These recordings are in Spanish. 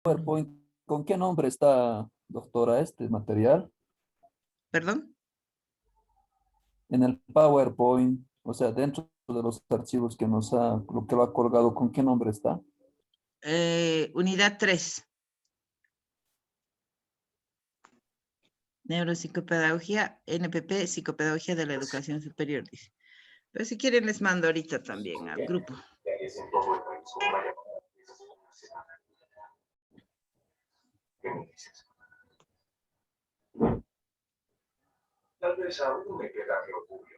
PowerPoint, ¿con qué nombre está, doctora, este material? ¿Perdón? En el PowerPoint, o sea, dentro de los archivos que nos ha, lo que lo ha colgado, ¿con qué nombre está? Unidad 3, Neuropsicopedagogía, NPP, Psicopedagogía de la Educación Superior, dice. Pero si quieren les mando ahorita también al grupo. Tal vez aún me queda que ocurrió.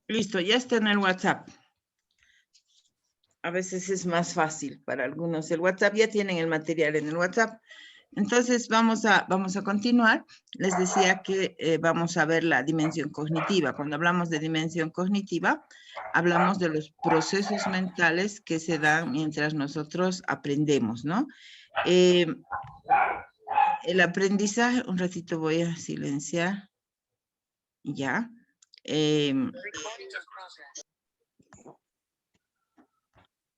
Listo, ya está en el WhatsApp. A veces es más fácil para algunos. El WhatsApp, ya tienen el material en el WhatsApp. Entonces vamos a continuar. Les decía que vamos a ver la dimensión cognitiva. Cuando hablamos de dimensión cognitiva, hablamos de los procesos mentales que se dan mientras nosotros aprendemos, ¿no? El aprendizaje, un ratito voy a silenciar. Ya.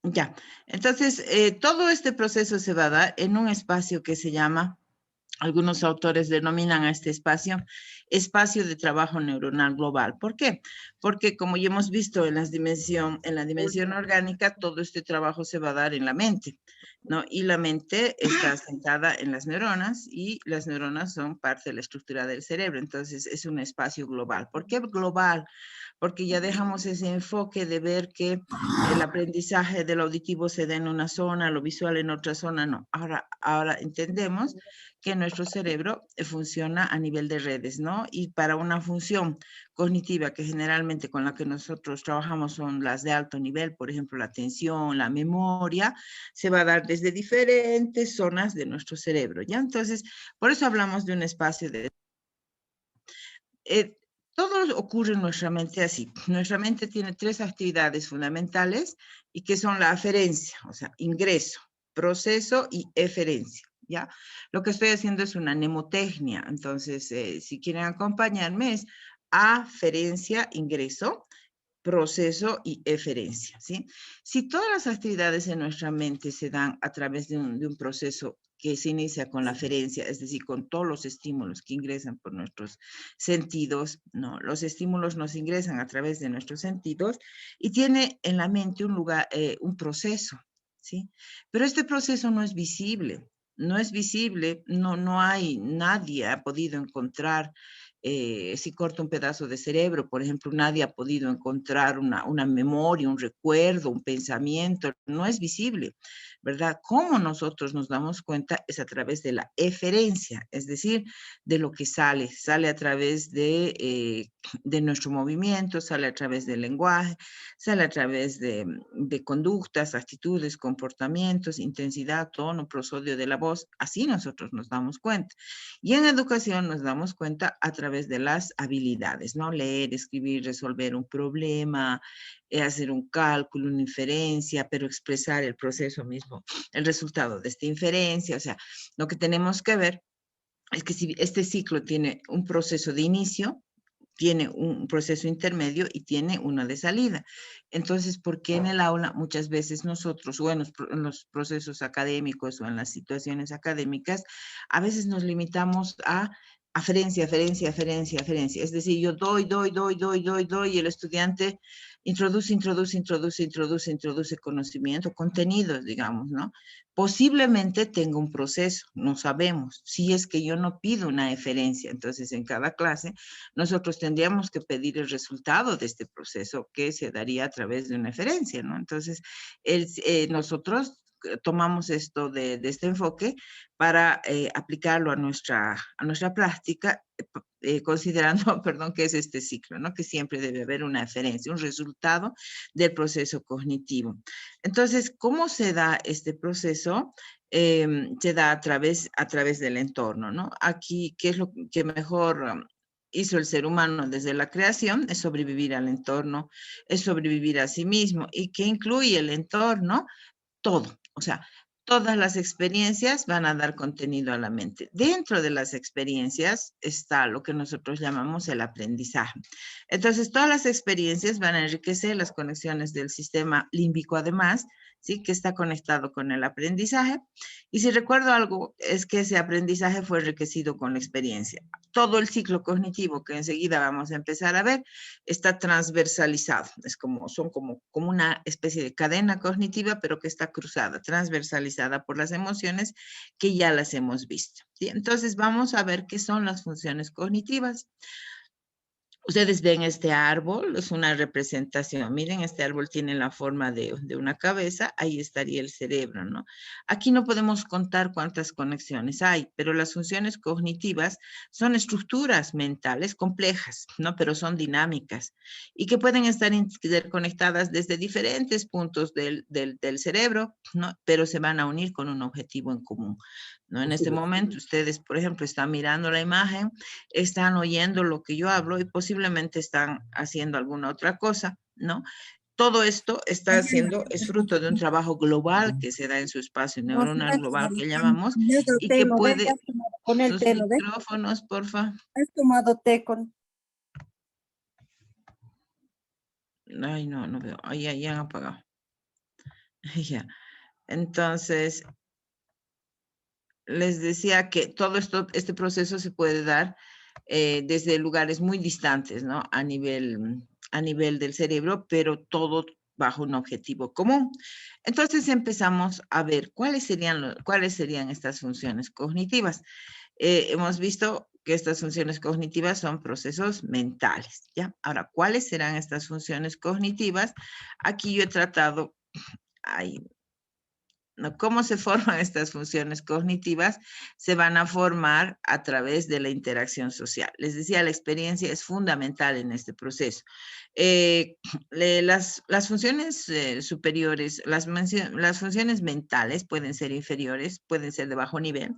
Ya. Entonces, todo este proceso se va a dar en un espacio que se llama, algunos autores denominan a este espacio de trabajo neuronal global. ¿Por qué? Porque como ya hemos visto en la dimensión orgánica, todo este trabajo se va a dar en la mente, ¿no? Y la mente está asentada en las neuronas y las neuronas son parte de la estructura del cerebro. Entonces, es un espacio global. ¿Por qué global? Porque ya dejamos ese enfoque de ver que el aprendizaje del auditivo se da en una zona, lo visual en otra zona, no. Ahora entendemos que nuestro cerebro funciona a nivel de redes, ¿no? Y para una función cognitiva que generalmente con la que nosotros trabajamos son las de alto nivel, por ejemplo, la atención, la memoria, se va a dar desde diferentes zonas de nuestro cerebro, ¿ya? Entonces, por eso hablamos de un espacio de... todo ocurre en nuestra mente así. Nuestra mente tiene 3 actividades fundamentales y que son la aferencia, o sea, ingreso, proceso y eferencia, ¿ya? Lo que estoy haciendo es una mnemotecnia, entonces, si quieren acompañarme es aferencia, ingreso, proceso y eferencia, ¿sí? Si todas las actividades en nuestra mente se dan a través de un proceso que se inicia con la aferencia, es decir, con todos los estímulos que ingresan por nuestros sentidos, ¿no? Los estímulos nos ingresan a través de nuestros sentidos y tiene en la mente un lugar, un proceso, ¿sí? Pero este proceso no es visible, no hay, nadie ha podido encontrar si corta un pedazo de cerebro, por ejemplo, nadie ha podido encontrar una memoria, un recuerdo, un pensamiento, no es visible, ¿verdad? ¿Cómo nosotros nos damos cuenta? Es a través de la eferencia, es decir, de lo que sale a través de nuestro movimiento, sale a través del lenguaje, sale a través de conductas, actitudes, comportamientos, intensidad, tono, prosodio de la voz, así nosotros nos damos cuenta. Y en educación nos damos cuenta a través de las habilidades, ¿no? Leer, escribir, resolver un problema, hacer un cálculo, una inferencia, pero expresar el proceso mismo, el resultado de esta inferencia. O sea, lo que tenemos que ver es que si este ciclo tiene un proceso de inicio, tiene un proceso intermedio y tiene una de salida. Entonces, ¿por qué en el aula muchas veces nosotros, o en los procesos académicos o en las situaciones académicas, a veces nos limitamos a aferencia, aferencia, aferencia, aferencia? Es decir, yo doy, y el estudiante introduce conocimiento, contenidos, digamos, ¿no? Posiblemente tenga un proceso, no sabemos, si es que yo no pido una eferencia. Entonces, en cada clase, nosotros tendríamos que pedir el resultado de este proceso que se daría a través de una eferencia, ¿no? Entonces, nosotros tomamos esto de este enfoque para aplicarlo a nuestra práctica, considerando, perdón, que es este ciclo, ¿no? Que siempre debe haber una eferencia, un resultado del proceso cognitivo. Entonces, ¿cómo se da este proceso? Se da a través del entorno, ¿no? Aquí, ¿qué es lo que mejor hizo el ser humano desde la creación? Es sobrevivir al entorno, es sobrevivir a sí mismo. ¿Y qué incluye el entorno? Todo, o sea, todas las experiencias van a dar contenido a la mente. Dentro de las experiencias está lo que nosotros llamamos el aprendizaje. Entonces, todas las experiencias van a enriquecer las conexiones del sistema límbico, además, ¿sí? Que está conectado con el aprendizaje. Y si recuerdo algo, es que ese aprendizaje fue enriquecido con la experiencia. Todo el ciclo cognitivo que enseguida vamos a empezar a ver está transversalizado. Son como una especie de cadena cognitiva, pero que está cruzada, transversalizada por las emociones que ya las hemos visto, ¿sí? Entonces vamos a ver qué son las funciones cognitivas. Ustedes ven este árbol, es una representación. Miren, este árbol tiene la forma de una cabeza, ahí estaría el cerebro, ¿no? Aquí no podemos contar cuántas conexiones hay, pero las funciones cognitivas son estructuras mentales complejas, ¿no? Pero son dinámicas y que pueden estar interconectadas desde diferentes puntos del cerebro, ¿no? Pero se van a unir con un objetivo en común, ¿no? En este momento, ustedes, por ejemplo, están mirando la imagen, están oyendo lo que yo hablo y posiblemente están haciendo alguna otra cosa, ¿no? Todo esto es fruto de un trabajo global que se da en su espacio neuronal global que llamamos y que puede... Con el sus té, ¿lo ves? micrófonos, porfa. ¿Has tomado té con...? Ay, no veo. Ahí ya han apagado. Ya. Entonces, les decía que todo este proceso se puede dar desde lugares muy distantes, ¿no? A nivel del cerebro, pero todo bajo un objetivo común. Entonces empezamos a ver cuáles serían estas funciones cognitivas. Hemos visto que estas funciones cognitivas son procesos mentales, ¿ya? Ahora, ¿cuáles serán estas funciones cognitivas? Aquí yo he tratado, ¿no? ¿Cómo se forman estas funciones cognitivas? Se van a formar a través de la interacción social. Les decía, la experiencia es fundamental en este proceso. Las funciones superiores, las funciones mentales pueden ser inferiores, pueden ser de bajo nivel,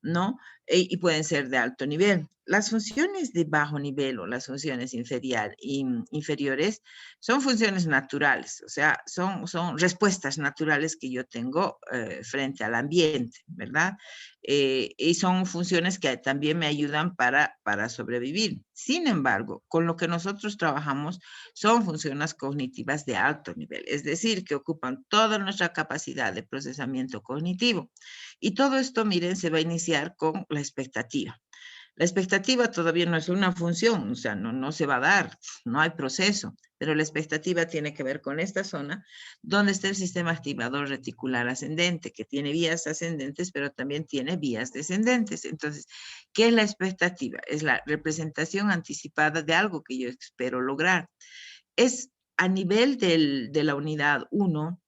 ¿no? Y pueden ser de alto nivel. Las funciones de bajo nivel o las funciones inferiores son funciones naturales, o sea, son respuestas naturales que yo tengo frente al ambiente, ¿verdad? Y son funciones que también me ayudan para sobrevivir. Sin embargo, con lo que nosotros trabajamos son funciones cognitivas de alto nivel, es decir, que ocupan toda nuestra capacidad de procesamiento cognitivo. Y todo esto, miren, se va a iniciar con la expectativa. La expectativa todavía no es una función, o sea, no se va a dar, no hay proceso, pero la expectativa tiene que ver con esta zona donde está el sistema activador reticular ascendente, que tiene vías ascendentes, pero también tiene vías descendentes. Entonces, ¿qué es la expectativa? Es la representación anticipada de algo que yo espero lograr. Es a nivel de la unidad 1,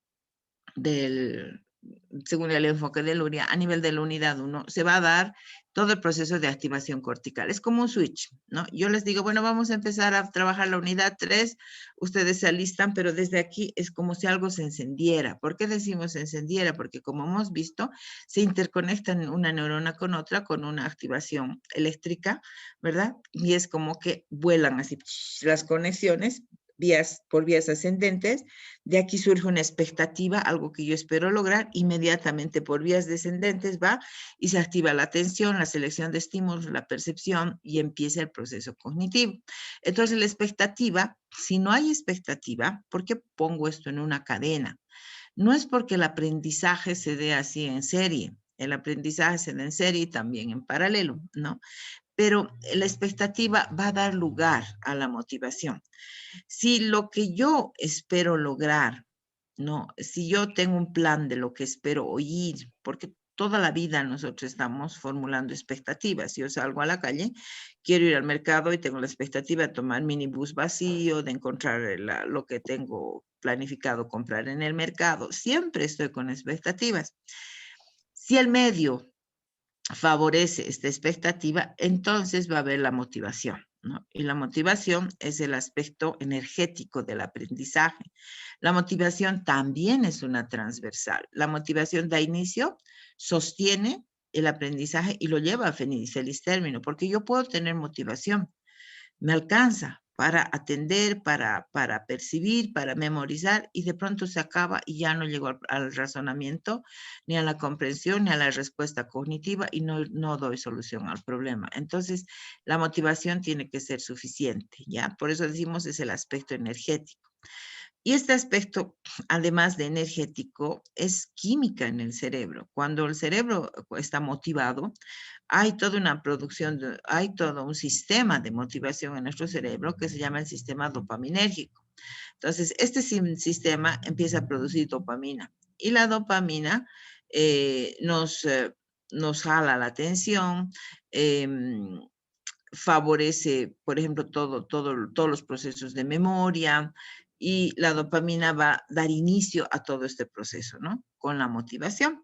según el enfoque de Luria, a nivel de la unidad 1, se va a dar todo el proceso de activación cortical. Es como un switch, ¿no? Yo les digo, bueno, vamos a empezar a trabajar la unidad 3, ustedes se alistan, pero desde aquí es como si algo se encendiera. ¿Por qué decimos se encendiera? Porque como hemos visto, se interconectan una neurona con otra con una activación eléctrica, ¿verdad? Y es como que vuelan así las conexiones, por vías ascendentes. De aquí surge una expectativa, algo que yo espero lograr, inmediatamente por vías descendentes va y se activa la atención, la selección de estímulos, la percepción y empieza el proceso cognitivo. Entonces la expectativa, si no hay expectativa, ¿por qué pongo esto en una cadena? No es porque el aprendizaje se dé así en serie, el aprendizaje se da en serie y también en paralelo, ¿no? Pero la expectativa va a dar lugar a la motivación. Si lo que yo espero lograr, ¿no? Si yo tengo un plan de lo que espero oír, porque toda la vida nosotros estamos formulando expectativas. Yo salgo a la calle, quiero ir al mercado y tengo la expectativa de tomar minibús vacío, de encontrar lo que tengo planificado comprar en el mercado. Siempre estoy con expectativas. Si el medio favorece esta expectativa, entonces va a haber la motivación, ¿no? Y la motivación es el aspecto energético del aprendizaje. La motivación también es una transversal. La motivación da inicio, sostiene el aprendizaje y lo lleva a feliz término, porque yo puedo tener motivación, me alcanza para atender, para percibir, para memorizar, y de pronto se acaba y ya no llego al razonamiento, ni a la comprensión, ni a la respuesta cognitiva, y no doy solución al problema. Entonces, la motivación tiene que ser suficiente, ¿ya? Por eso decimos es el aspecto energético. Y este aspecto, además de energético, es química en el cerebro. Cuando el cerebro está motivado, hay toda una producción, hay todo un sistema de motivación en nuestro cerebro que se llama el sistema dopaminérgico. Entonces, este sistema empieza a producir dopamina y la dopamina nos jala la atención, favorece, por ejemplo, todos los procesos de memoria, y la dopamina va a dar inicio a todo este proceso, ¿no? Con la motivación.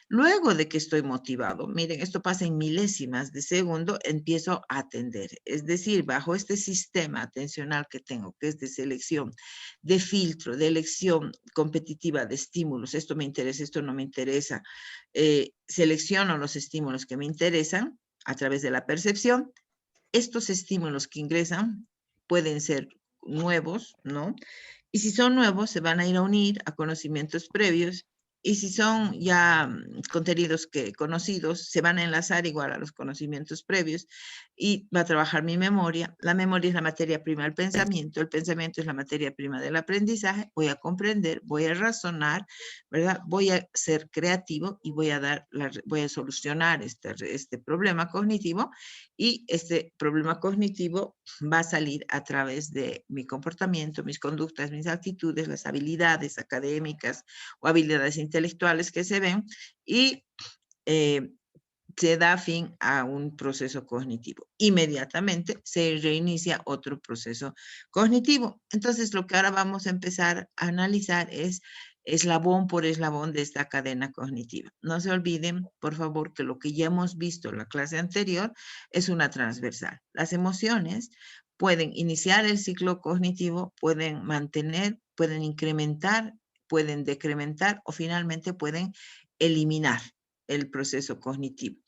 Luego de que estoy motivado, miren, esto pasa en milésimas de segundo, empiezo a atender. Es decir, bajo este sistema atencional que tengo, que es de selección, de filtro, de elección competitiva de estímulos, esto me interesa, esto no me interesa, selecciono los estímulos que me interesan a través de la percepción. Estos estímulos que ingresan pueden ser nuevos, ¿no? Y si son nuevos, se van a ir a unir a conocimientos previos. Y si son ya contenidos conocidos, se van a enlazar igual a los conocimientos previos y va a trabajar mi memoria. La memoria es la materia prima del pensamiento. El pensamiento es la materia prima del aprendizaje. Voy a comprender, voy a razonar, ¿verdad? Voy a ser creativo y voy a solucionar este problema cognitivo, y este problema cognitivo va a salir a través de mi comportamiento, mis conductas, mis actitudes, las habilidades académicas o habilidades intelectuales que se ven, y se da fin a un proceso cognitivo. Inmediatamente se reinicia otro proceso cognitivo. Entonces, lo que ahora vamos a empezar a analizar es eslabón por eslabón de esta cadena cognitiva. No se olviden, por favor, que lo que ya hemos visto en la clase anterior es una transversal. Las emociones pueden iniciar el ciclo cognitivo, pueden mantener, pueden incrementar, pueden decrementar o finalmente pueden eliminar el proceso cognitivo.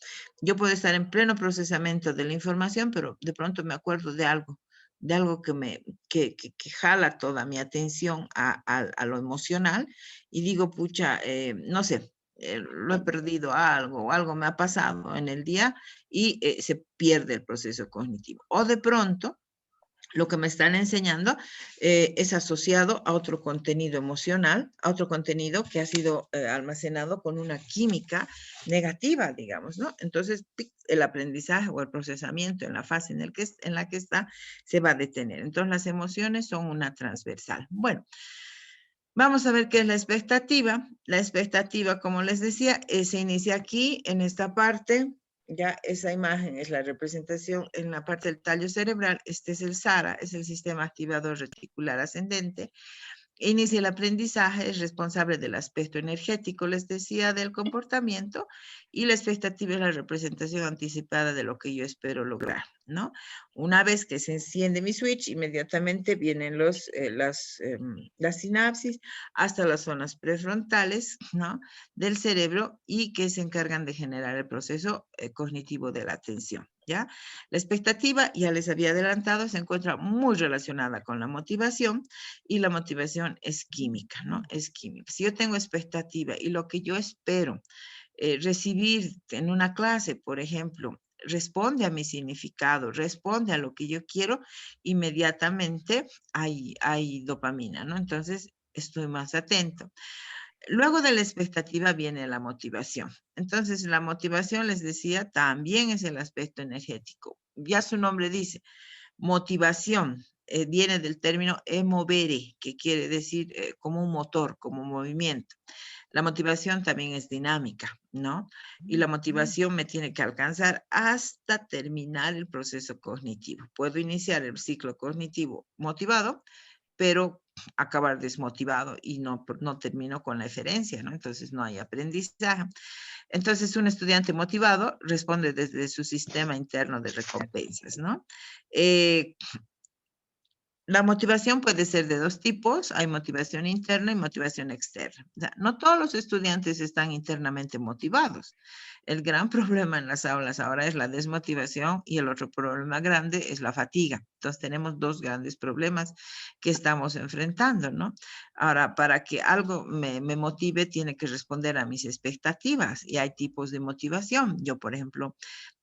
Yo puedo estar en pleno procesamiento de la información, pero de pronto me acuerdo de algo que jala toda mi atención a lo emocional, y digo, pucha, no sé, lo he perdido o algo me ha pasado en el día, y se pierde el proceso cognitivo. O de pronto, lo que me están enseñando es asociado a otro contenido emocional, a otro contenido que ha sido almacenado con una química negativa, digamos, ¿no? Entonces, el aprendizaje o el procesamiento en la fase en la que está se va a detener. Entonces, las emociones son una transversal. Bueno, vamos a ver qué es la expectativa. La expectativa, como les decía, se inicia aquí, en esta parte. Ya esa imagen es la representación en la parte del tallo cerebral. Este es el SARA, es el sistema activador reticular ascendente. Inicia el aprendizaje, es responsable del aspecto energético, les decía, del comportamiento, y la expectativa es la representación anticipada de lo que yo espero lograr, ¿no? Una vez que se enciende mi switch, inmediatamente vienen las sinapsis hasta las zonas prefrontales, ¿no?, del cerebro, y que se encargan de generar el proceso cognitivo de la atención, ¿ya? La expectativa, ya les había adelantado, se encuentra muy relacionada con la motivación, y la motivación es química, ¿no? Es química. Si yo tengo expectativa y lo que yo espero recibir en una clase, por ejemplo, responde a mi significado, responde a lo que yo quiero, inmediatamente hay dopamina, ¿no? Entonces, estoy más atento. Luego de la expectativa viene la motivación. Entonces, la motivación, les decía, también es el aspecto energético. Ya su nombre dice, motivación. Viene del término emovere, que quiere decir como un motor, como movimiento. La motivación también es dinámica, ¿no? Y la motivación me tiene que alcanzar hasta terminar el proceso cognitivo. Puedo iniciar el ciclo cognitivo motivado, pero acabar desmotivado y no termino con la eferencia, ¿no? Entonces no hay aprendizaje. Entonces, un estudiante motivado responde desde su sistema interno de recompensas, ¿no? La motivación puede ser de dos tipos. Hay motivación interna y motivación externa. O sea, no todos los estudiantes están internamente motivados. El gran problema en las aulas ahora es la desmotivación, y el otro problema grande es la fatiga. Entonces tenemos dos grandes problemas que estamos enfrentando, ¿no? Ahora, para que algo me motive, tiene que responder a mis expectativas y hay tipos de motivación. Yo, por ejemplo,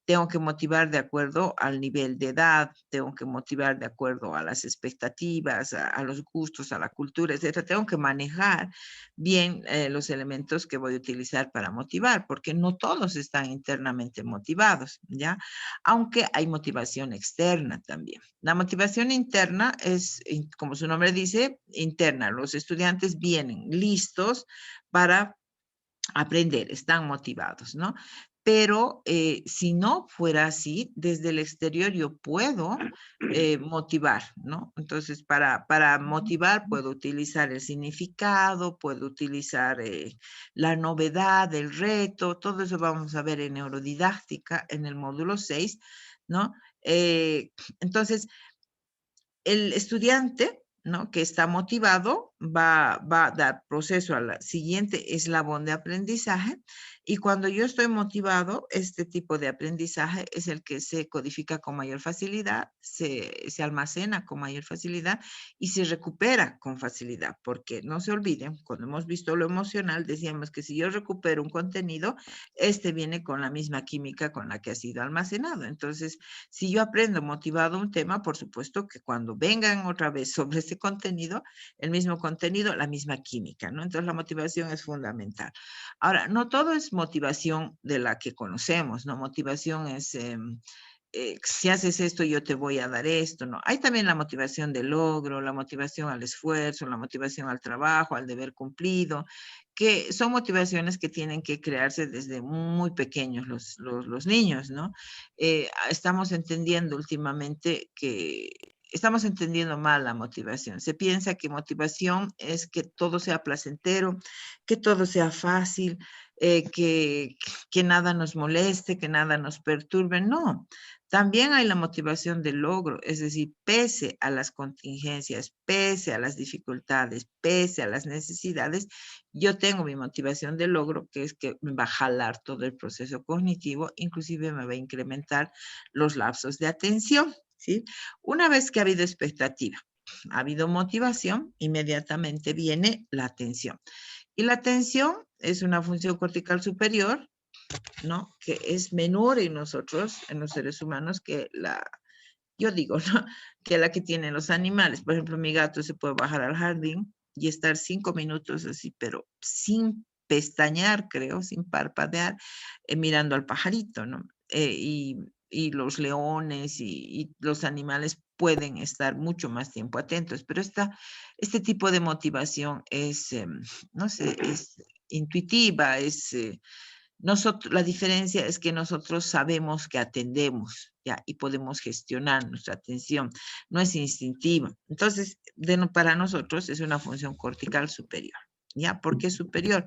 tengo que motivar de acuerdo al nivel de edad, tengo que motivar de acuerdo a las expectativas, a los gustos, a la cultura, etcétera. Tengo que manejar bien los elementos que voy a utilizar para motivar, porque no todos están internamente motivados, ¿ya? Aunque hay motivación externa también. La motivación interna es, como su nombre dice, interna. Los estudiantes vienen listos para aprender, están motivados, ¿no? Pero si no fuera así, desde el exterior yo puedo motivar, ¿no? Entonces, para motivar puedo utilizar el significado, puedo utilizar la novedad, el reto, todo eso vamos a ver en neurodidáctica en el módulo 6, ¿no? Entonces, el estudiante, ¿no?, que está motivado va a dar proceso al siguiente eslabón de aprendizaje y cuando yo estoy motivado, este tipo de aprendizaje es el que se codifica con mayor facilidad, se almacena con mayor facilidad y se recupera con facilidad, porque no se olviden, cuando hemos visto lo emocional, decíamos que si yo recupero un contenido, este viene con la misma química con la que ha sido almacenado. Entonces, si yo aprendo motivado un tema, por supuesto que cuando vengan otra vez sobre ese contenido, el mismo contenido, la misma química, ¿no? Entonces la motivación es fundamental. Ahora, no todo es motivación de la que conocemos, ¿no? Motivación es, si haces esto, yo te voy a dar esto, ¿no? Hay también la motivación del logro, la motivación al esfuerzo, la motivación al trabajo, al deber cumplido, que son motivaciones que tienen que crearse desde muy pequeños los niños, ¿no? Estamos entendiendo últimamente que estamos entendiendo mal la motivación. Se piensa que motivación es que todo sea placentero, que todo sea fácil, que nada nos moleste, que nada nos perturbe. No, también hay la motivación del logro, es decir, pese a las contingencias, pese a las dificultades, pese a las necesidades, yo tengo mi motivación de logro, que es que me va a jalar todo el proceso cognitivo, inclusive me va a incrementar los lapsos de atención, ¿sí? Una vez que ha habido expectativa, ha habido motivación, inmediatamente viene la atención. Y la atención es una función cortical superior, ¿no?, que es menor en nosotros, en los seres humanos, que la, yo digo, ¿no?, que la que tienen los animales. Por ejemplo, mi gato se puede bajar al jardín y estar 5 minutos así, pero sin pestañear, creo, sin parpadear, mirando al pajarito, ¿no? Y los leones y los animales pueden estar mucho más tiempo atentos, pero este tipo de motivación es, no sé, es intuitiva, es... nosotros, la diferencia es que nosotros sabemos que atendemos, ¿ya? Y podemos gestionar nuestra atención. No es instintiva. Entonces, para nosotros es una función cortical superior, ¿ya? ¿Por qué superior?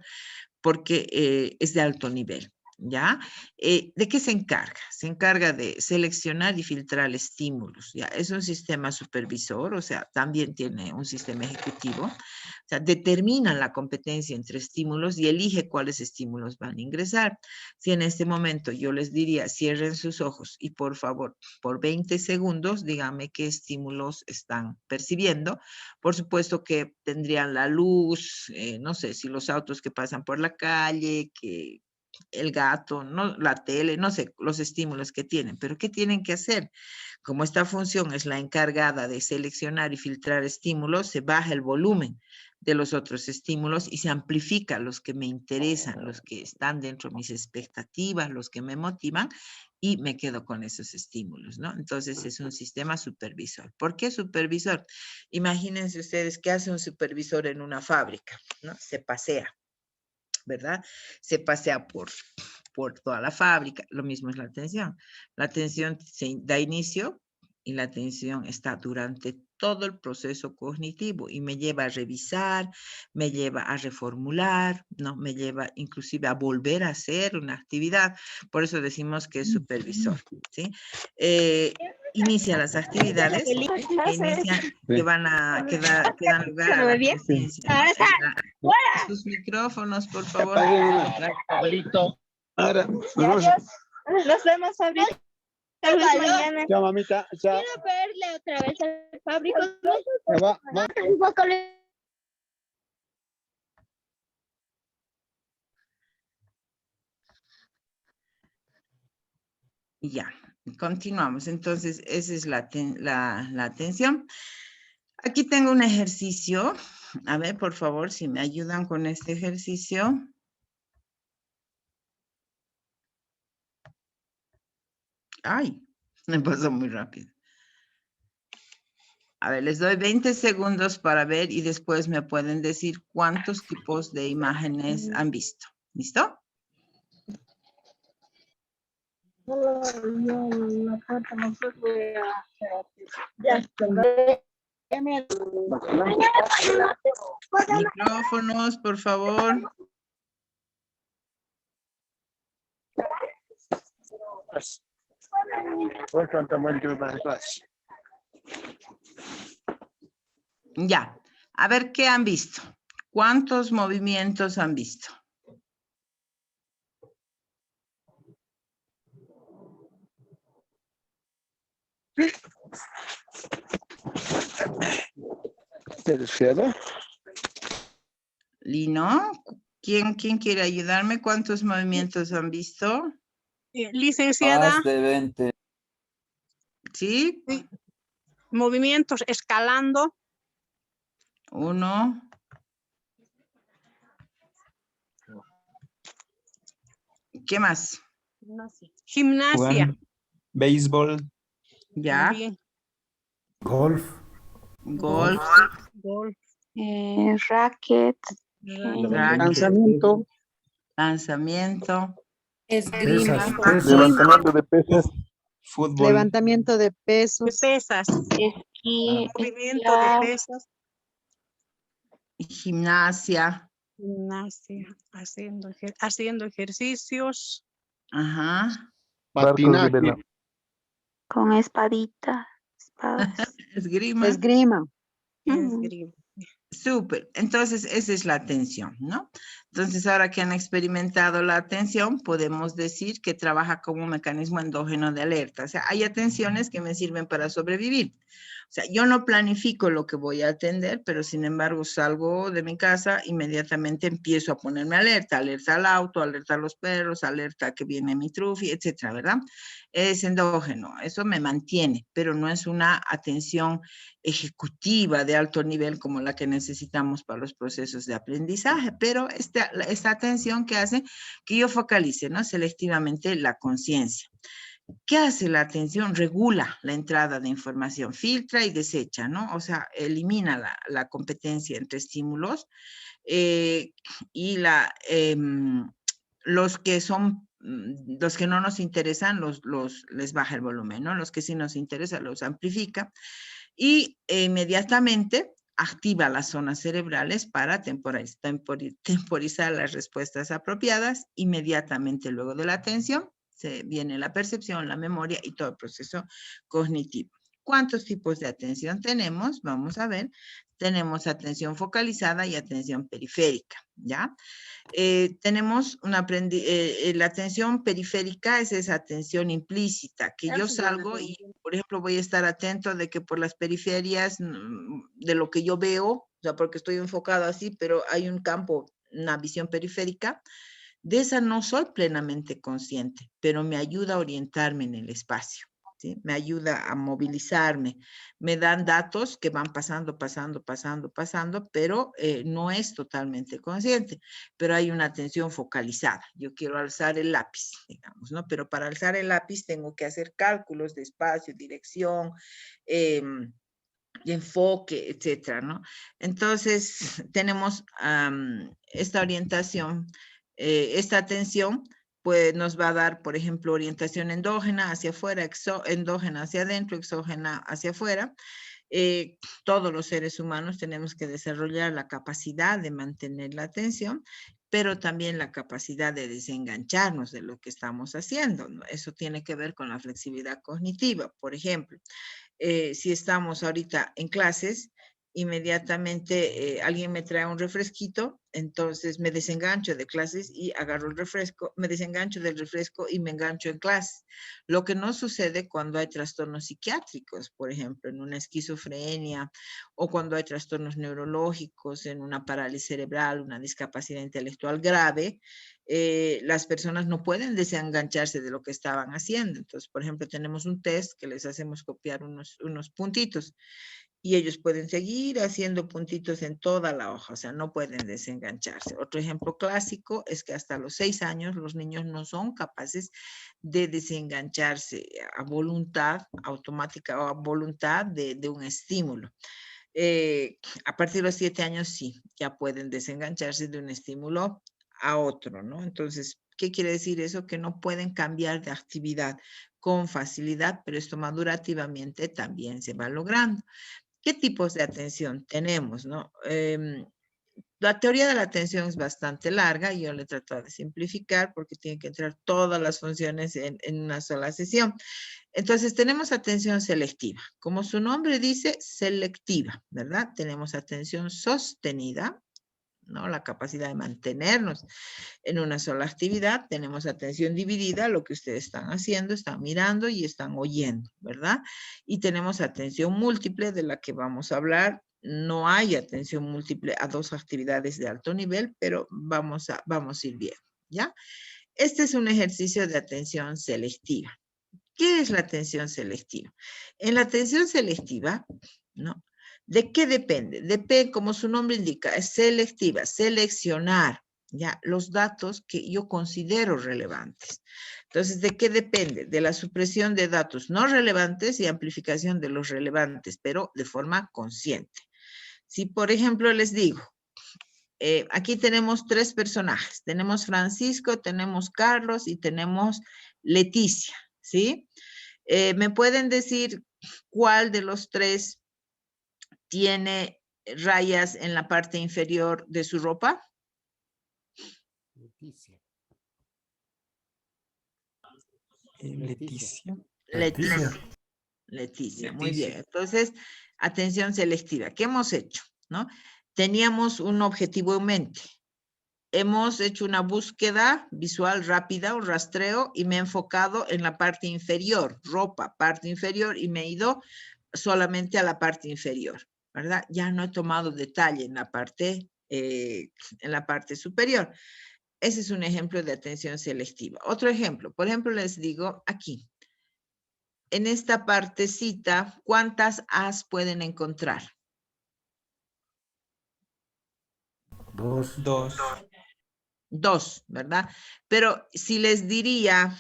Porque es de alto nivel, ¿ya? ¿De qué se encarga? Se encarga de seleccionar y filtrar estímulos, ¿ya? Es un sistema supervisor, o sea, también tiene un sistema ejecutivo. O sea, determina la competencia entre estímulos y elige cuáles estímulos van a ingresar. Si en este momento yo les diría, cierren sus ojos y por favor, por 20 segundos, díganme qué estímulos están percibiendo. Por supuesto que tendrían la luz, no sé, si los autos que pasan por la calle, que el gato, no, la tele, no sé, los estímulos que tienen, pero ¿qué tienen que hacer? Como esta función es la encargada de seleccionar y filtrar estímulos, se baja el volumen de los otros estímulos y se amplifica los que me interesan, los que están dentro de mis expectativas, los que me motivan y me quedo con esos estímulos, ¿no? Entonces es un sistema supervisor. ¿Por qué supervisor? Imagínense ustedes qué hace un supervisor en una fábrica, ¿no? Se pasea, ¿verdad? Se pasea por toda la fábrica. Lo mismo es la atención. La atención se da inicio y la atención está durante todo el proceso cognitivo y me lleva a revisar, me lleva a reformular, ¿no? Me lleva inclusive a volver a hacer una actividad. Por eso decimos que es supervisor, ¿sí? Inicia las actividades que van a quedan lugar a la conciencia. Sus micrófonos, por favor. Ahora, nos vemos ahorita. Tal vez mañana. Chao, mamita. Chao. Quiero verle otra vez al fábrico. Ya va. Un poco le- Ya, continuamos. Entonces, esa es la atención. Aquí tengo un ejercicio. A ver, por favor, si me ayudan con este ejercicio. Ay, me pasó muy rápido. A ver, les doy 20 segundos para ver y después me pueden decir cuántos tipos de imágenes han visto. ¿Listo? Ya. Micrófonos, por favor. Ya. A ver, ¿qué han visto? ¿Cuántos movimientos han visto? Lino, ¿quién quiere ayudarme? ¿Cuántos movimientos han visto? Licenciada, Más de 20. ¿Sí? movimientos escalando, 1. ¿Qué más? gimnasia, Béisbol, Ya. también, Golf. Golf. golf, Racket. Racket, Lanzamiento. lanzamiento. Pesas. levantamiento de pesas, fútbol, Levantamiento de de pesos. pesas, Esquí. movimiento de esquiar, pesas, Gimnasia. gimnasia, haciendo ejercicios, Ajá. barcos de Patinaje. vela, con espadita. Espadas. Esgrima. Esgrima. esgrima. Súper. Entonces, esa es la atención, ¿no? Entonces, ahora que han experimentado la atención, podemos decir que trabaja como un mecanismo endógeno de alerta. O sea, hay atenciones que me sirven para sobrevivir. O sea, yo no planifico lo que voy a atender, pero sin embargo salgo de mi casa, inmediatamente empiezo a ponerme alerta. Alerta al auto, alerta a los perros, alerta a que viene mi trufi, etcétera, ¿verdad? Es endógeno, eso me mantiene, pero no es una atención ejecutiva de alto nivel como la que necesitamos para los procesos de aprendizaje, pero esta atención que hace que yo focalice, ¿no? Selectivamente la conciencia. ¿Qué hace la atención? Regula la entrada de información, filtra y desecha, ¿no? O sea, elimina la competencia entre estímulos y los que no nos interesan, les baja el volumen, ¿no? Los que sí nos interesan los amplifica y inmediatamente activa las zonas cerebrales para temporizar las respuestas apropiadas. Inmediatamente luego de la atención viene la percepción, la memoria y todo el proceso cognitivo. ¿Cuántos tipos de atención tenemos? Vamos a ver. Tenemos atención focalizada y atención periférica, ¿ya? Tenemos la atención periférica es esa atención implícita, que yo salgo y, por ejemplo, voy a estar atento de que por las periferias de lo que yo veo, o sea, porque estoy enfocado así, pero hay un campo, una visión periférica, de esa no soy plenamente consciente, pero me ayuda a orientarme en el espacio. ¿Sí? Me ayuda a movilizarme, me dan datos que van pasando, pero no es totalmente consciente, pero hay una atención focalizada. Yo quiero alzar el lápiz, digamos, ¿no? Pero para alzar el lápiz tengo que hacer cálculos de espacio, dirección, enfoque, etcétera, ¿no? Entonces, tenemos esta orientación, esta atención, pues nos va a dar, por ejemplo, orientación endógena hacia afuera, endógena hacia adentro, exógena hacia afuera. Todos los seres humanos tenemos que desarrollar la capacidad de mantener la atención, pero también la capacidad de desengancharnos de lo que estamos haciendo, ¿no? Eso tiene que ver con la flexibilidad cognitiva. Por ejemplo, si estamos ahorita en clases, inmediatamente alguien me trae un refresquito, entonces me desengancho de clases y agarro el refresco, me desengancho del refresco y me engancho en clases. Lo que no sucede cuando hay trastornos psiquiátricos, por ejemplo, en una esquizofrenia o cuando hay trastornos neurológicos, en una parálisis cerebral, una discapacidad intelectual grave, las personas no pueden desengancharse de lo que estaban haciendo. Entonces, por ejemplo, tenemos un test que les hacemos copiar unos puntitos y ellos pueden seguir haciendo puntitos en toda la hoja, o sea, no pueden desengancharse. Otro ejemplo clásico es que hasta los 6 años los niños no son capaces de desengancharse a voluntad automática o a voluntad de un estímulo. A partir de los 7 años sí, ya pueden desengancharse de un estímulo a otro, ¿no? Entonces, ¿qué quiere decir eso? Que no pueden cambiar de actividad con facilidad, pero esto madurativamente también se va logrando. ¿Qué tipos de atención tenemos, no? La teoría de la atención es bastante larga, yo le he tratado de simplificar porque tiene que entrar todas las funciones en una sola sesión. Entonces tenemos atención selectiva, como su nombre dice, selectiva, ¿verdad? Tenemos atención sostenida, ¿no? La capacidad de mantenernos en una sola actividad. Tenemos atención dividida, lo que ustedes están haciendo, están mirando y están oyendo, ¿verdad? Y tenemos atención múltiple, de la que vamos a hablar. No hay atención múltiple a 2 actividades de alto nivel, pero vamos a ir viendo, ¿ya? Este es un ejercicio de atención selectiva. ¿Qué es la atención selectiva? En la atención selectiva, ¿no? ¿De qué depende? Depende, como su nombre indica, es selectiva, seleccionar, ¿ya? Los datos que yo considero relevantes. Entonces, ¿de qué depende? De la supresión de datos no relevantes y amplificación de los relevantes, pero de forma consciente. Si, por ejemplo, les digo, aquí tenemos 3 personajes. Tenemos Francisco, tenemos Carlos y tenemos Leticia, ¿sí? ¿Me pueden decir cuál de los 3 tiene rayas en la parte inferior de su ropa? Leticia. Leticia. Leticia, muy bien. Entonces, atención selectiva. ¿Qué hemos hecho? ¿No? Teníamos un objetivo en mente. Hemos hecho una búsqueda visual rápida, un rastreo, y me he enfocado en la parte inferior, ropa, parte inferior, y me he ido solamente a la parte inferior, ¿verdad? Ya no he tomado detalle en la parte superior. Ese es un ejemplo de atención selectiva. Otro ejemplo, por ejemplo, les digo aquí, en esta partecita, ¿cuántas As pueden encontrar? 2. 2, ¿verdad? Pero si les diría,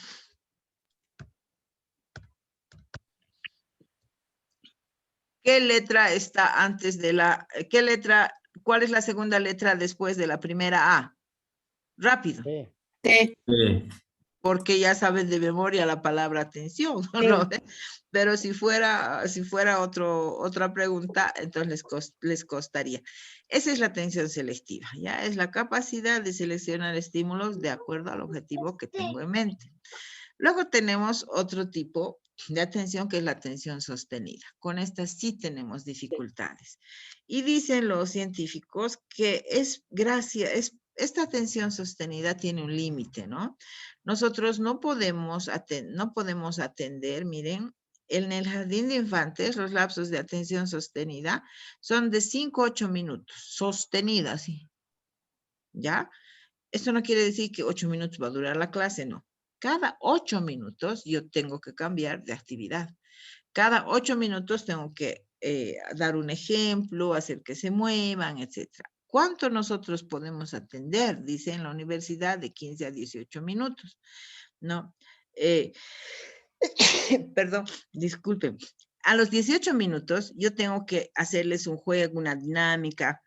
¿qué letra está antes de cuál es la segunda letra después de la primera A? Rápido. T. Porque ya sabes de memoria la palabra atención, ¿no? Pero si fuera otra pregunta, entonces les costaría. Esa es la atención selectiva, ¿ya? Es la capacidad de seleccionar estímulos de acuerdo al objetivo que tengo en mente. Luego tenemos otro tipo de atención, que es la atención sostenida. Con esta sí tenemos dificultades. Y dicen los científicos que esta atención sostenida tiene un límite, ¿no? Nosotros no podemos atender, miren, en el jardín de infantes, los lapsos de atención sostenida son de 5 a 8 minutos, sostenida, ¿sí? ¿Ya? Esto no quiere decir que 8 minutos va a durar la clase, no. Cada 8 minutos yo tengo que cambiar de actividad. Cada 8 minutos tengo que dar un ejemplo, hacer que se muevan, etc. ¿Cuánto nosotros podemos atender? Dice en la universidad de 15 a 18 minutos, ¿no? Perdón, disculpen. A los 18 minutos yo tengo que hacerles un juego, una dinámica,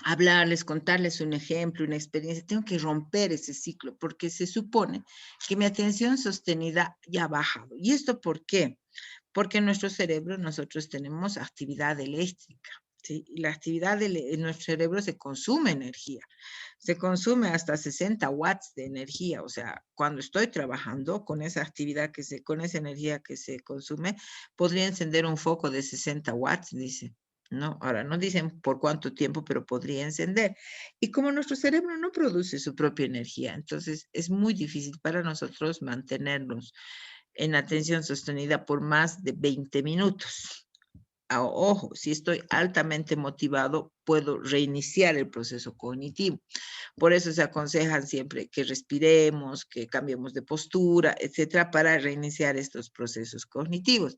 hablarles, contarles un ejemplo, una experiencia. Tengo que romper ese ciclo porque se supone que mi atención sostenida ya ha bajado. ¿Y esto por qué? Porque en nuestro cerebro nosotros tenemos actividad eléctrica, ¿sí? Y la actividad en nuestro cerebro se consume energía. Se consume hasta 60 watts de energía. O sea, cuando estoy trabajando con esa actividad, con esa energía que se consume, podría encender un foco de 60 watts, dice. ¿no? Ahora, no dicen por cuánto tiempo, pero podría encender. Y como nuestro cerebro no produce su propia energía, entonces es muy difícil para nosotros mantenernos en atención sostenida por más de 20 minutos. Ojo, si estoy altamente motivado, puedo reiniciar el proceso cognitivo. Por eso se aconsejan siempre que respiremos, que cambiemos de postura, etcétera, para reiniciar estos procesos cognitivos.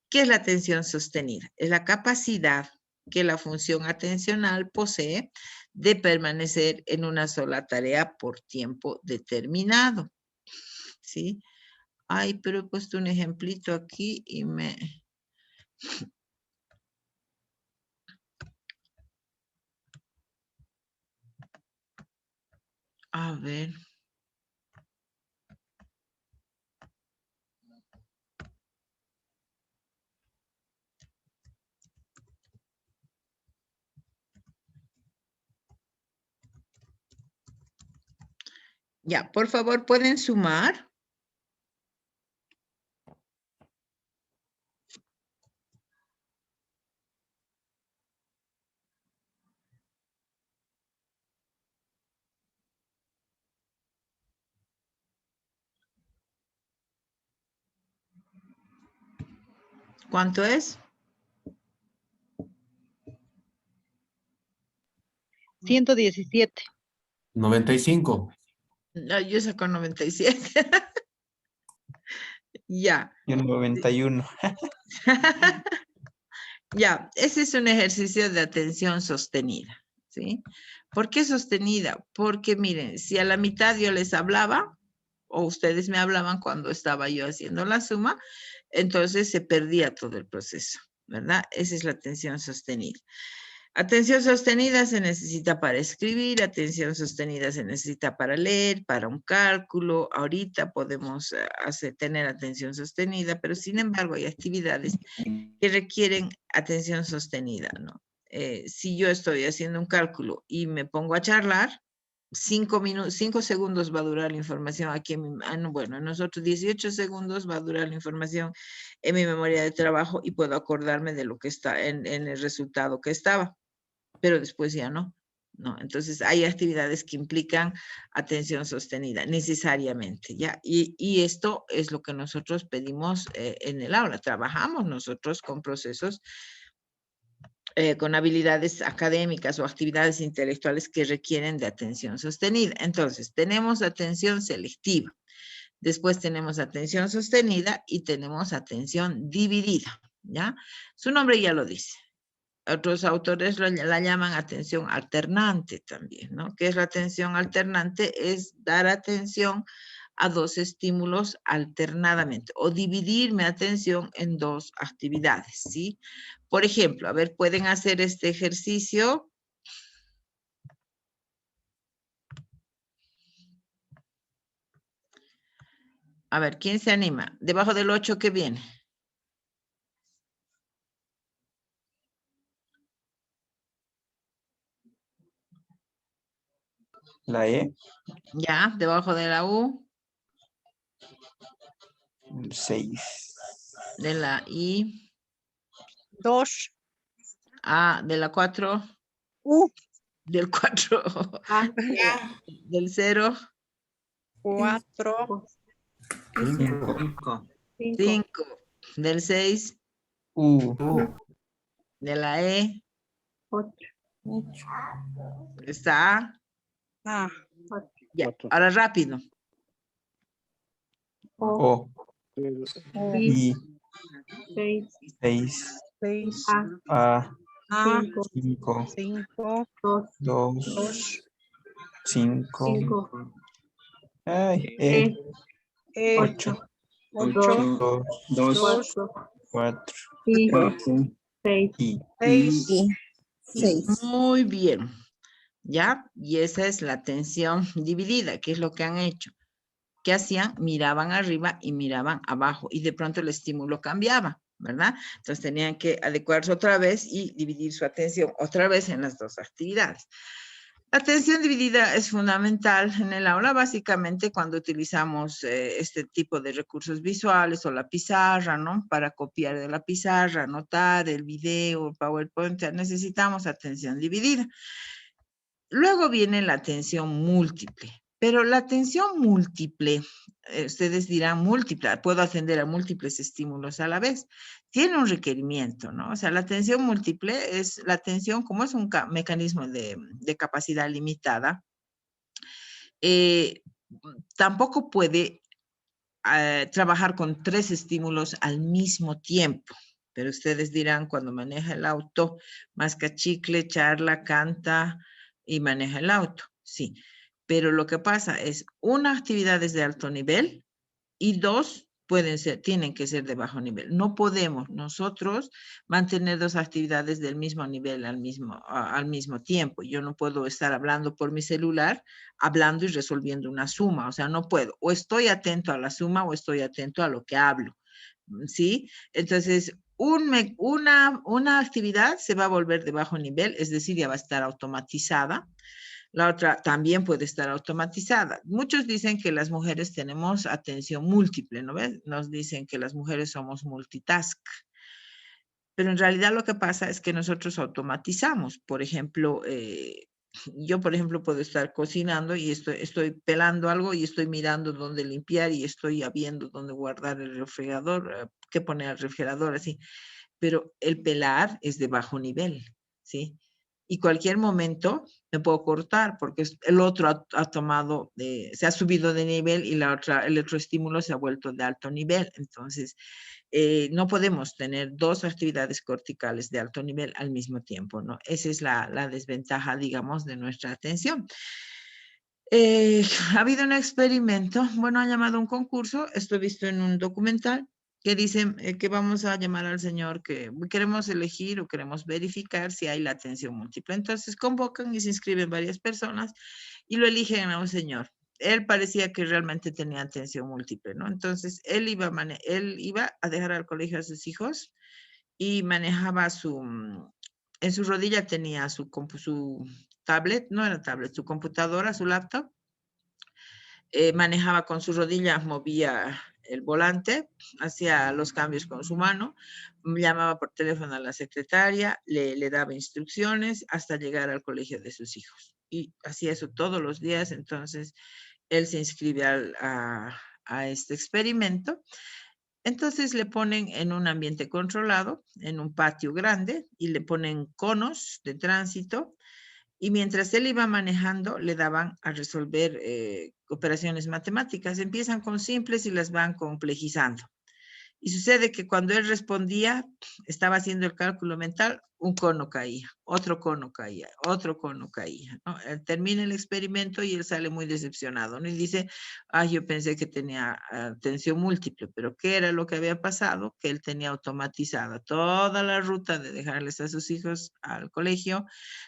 ¿Qué es la atención sostenida? Es la capacidad que la función atencional posee de permanecer en una sola tarea por tiempo determinado. ¿Sí? Ay, pero he puesto un ejemplito aquí y me... A ver. Ya, por favor, ¿pueden sumar? ¿Cuánto es? 117. 95. No, yo saco 97. Ya. Yo 91. Ya, ese es un ejercicio de atención sostenida, ¿sí? ¿Por qué sostenida? Porque miren, si a la mitad yo les hablaba, o ustedes me hablaban cuando estaba yo haciendo la suma, entonces se perdía todo el proceso, ¿verdad? Esa es la atención sostenida. Atención sostenida se necesita para escribir, atención sostenida se necesita para leer, para un cálculo. Ahorita podemos tener atención sostenida, pero sin embargo hay actividades que requieren atención sostenida, ¿no? Si yo estoy haciendo un cálculo y me pongo a charlar, 5 segundos va a durar la información aquí en mi, bueno, en nosotros 18 segundos va a durar la información en mi memoria de trabajo y puedo acordarme de lo que está en el resultado que estaba, pero después ya no. No, entonces hay actividades que implican atención sostenida necesariamente, ¿ya? Y esto es lo que nosotros pedimos en el aula. Trabajamos nosotros con procesos, con habilidades académicas o actividades intelectuales que requieren de atención sostenida. Entonces, tenemos atención selectiva, después tenemos atención sostenida y tenemos atención dividida, ¿ya? Su nombre ya lo dice. Otros autores la llaman atención alternante también, ¿no? ¿Qué es la atención alternante? Es dar atención a dos estímulos alternadamente o dividir mi atención en dos actividades, ¿sí? Por ejemplo, a ver, pueden hacer este ejercicio. A ver, ¿quién se anima? Debajo del 8, ¿qué viene? La E. Ya, debajo de la U. 6. De la I. 2. A, de la 4. U. Del 4. Del 0. 4. 5. Del 6. U. De la E. 8. Está A. A. Ya, ahora rápido. O. I. 6. 6. A. A. 5. 5. 2. 5. Ay, E. 8. 8. 2. 4. 6. Muy bien. ¿Ya? Y esa es la atención dividida, que es lo que han hecho. ¿Qué hacían? Miraban arriba y miraban abajo y de pronto el estímulo cambiaba, ¿verdad? Entonces tenían que adecuarse otra vez y dividir su atención otra vez en las dos actividades. La atención dividida es fundamental en el aula, básicamente cuando utilizamos este tipo de recursos visuales o la pizarra, ¿no? Para copiar de la pizarra, anotar el video, el PowerPoint, necesitamos atención dividida. Luego viene la atención múltiple, pero la atención múltiple, ustedes dirán múltiple, puedo atender a múltiples estímulos a la vez. Tiene un requerimiento, ¿no? O sea, la atención múltiple es la atención, como es un mecanismo de capacidad limitada, tampoco puede trabajar con 3 estímulos al mismo tiempo. Pero ustedes dirán, cuando maneja el auto, masca chicle, charla, canta y maneja el auto. Sí, pero lo que pasa es, una actividad es de alto nivel y 2 tienen que ser de bajo nivel. No podemos nosotros mantener 2 actividades del mismo nivel al mismo tiempo. Yo no puedo estar hablando por mi celular, hablando y resolviendo una suma. O sea, no puedo. O estoy atento a la suma o estoy atento a lo que hablo. ¿Sí? Entonces, una actividad se va a volver de bajo nivel, es decir, ya va a estar automatizada. La otra también puede estar automatizada. Muchos dicen que las mujeres tenemos atención múltiple, ¿no ves? Nos dicen que las mujeres somos multitask. Pero en realidad lo que pasa es que nosotros automatizamos. Por ejemplo, yo, por ejemplo, puedo estar cocinando y estoy pelando algo y estoy mirando dónde limpiar y estoy viendo dónde guardar el refrigerador, qué poner al refrigerador, así. Pero el pelar es de bajo nivel, ¿sí? Y cualquier momento me puedo cortar porque el otro se ha subido de nivel y el otro estímulo se ha vuelto de alto nivel. Entonces, no podemos tener 2 actividades corticales de alto nivel al mismo tiempo, ¿no? Esa es la desventaja, digamos, de nuestra atención. Ha habido un experimento, bueno, han llamado a un concurso, esto he visto en un documental, que dicen que vamos a llamar al señor que queremos elegir o queremos verificar si hay la atención múltiple. Entonces convocan y se inscriben varias personas y lo eligen a un señor. Él parecía que realmente tenía atención múltiple, ¿no? Entonces él iba a dejar al colegio a sus hijos y manejaba en su rodilla tenía su tablet, no era tablet, su computadora, su laptop. Manejaba con sus rodillas, movía el volante, hacía los cambios con su mano, llamaba por teléfono a la secretaria, le daba instrucciones hasta llegar al colegio de sus hijos. Y hacía eso todos los días, entonces él se inscribe a este experimento. Entonces le ponen en un ambiente controlado, en un patio grande, y le ponen conos de tránsito, y mientras él iba manejando, le daban a resolver operaciones matemáticas. Empiezan con simples y las van complejizando. Y sucede que cuando él respondía, estaba haciendo el cálculo mental, un cono caía, otro cono caía, otro cono caía, ¿no? Termina el experimento y él sale muy decepcionado, ¿no? Y dice, yo pensé que tenía atención múltiple, pero ¿qué era lo que había pasado? Que él tenía automatizada toda la ruta de dejarles a sus hijos al colegio,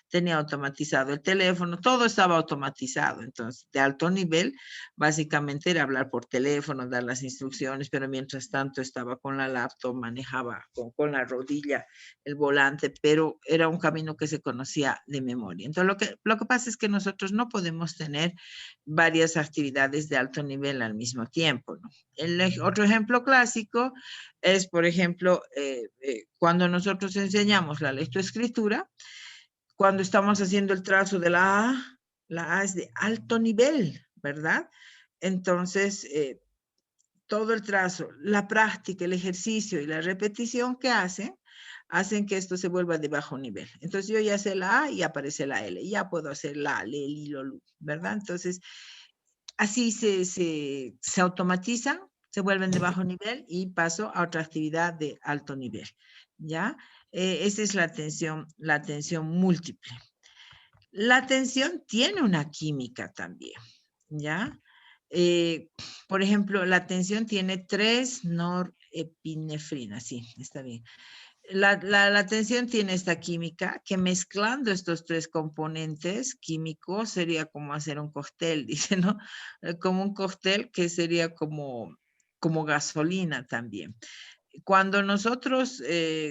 tenía automatizado el teléfono, todo estaba automatizado. Entonces, de alto nivel, básicamente era hablar por teléfono, dar las instrucciones, pero mientras tanto estaba con la laptop, manejaba con la rodilla el volante, pero era un camino que se conocía de memoria. Entonces, lo que pasa es que nosotros no podemos tener varias actividades de alto nivel al mismo tiempo, ¿no? Otro ejemplo clásico es, por ejemplo, cuando nosotros enseñamos la lectoescritura, cuando estamos haciendo el trazo de la A es de alto nivel, ¿verdad? Entonces, todo el trazo, la práctica, el ejercicio y la repetición que hacen que esto se vuelva de bajo nivel. Entonces yo ya sé la A y aparece la L, ya puedo hacer la, le, li, lo, lu, ¿verdad? Entonces, así se automatizan, se vuelven de bajo nivel y paso a otra actividad de alto nivel, ¿ya? Esa es la atención múltiple. La atención tiene una química también, ¿ya? Por ejemplo, la atención tiene 3 norepinefrinas, sí, está bien. La atención tiene esta química que mezclando estos 3 componentes químicos sería como hacer un cóctel, dice, ¿no? Como un cóctel que sería como gasolina también. Cuando nosotros,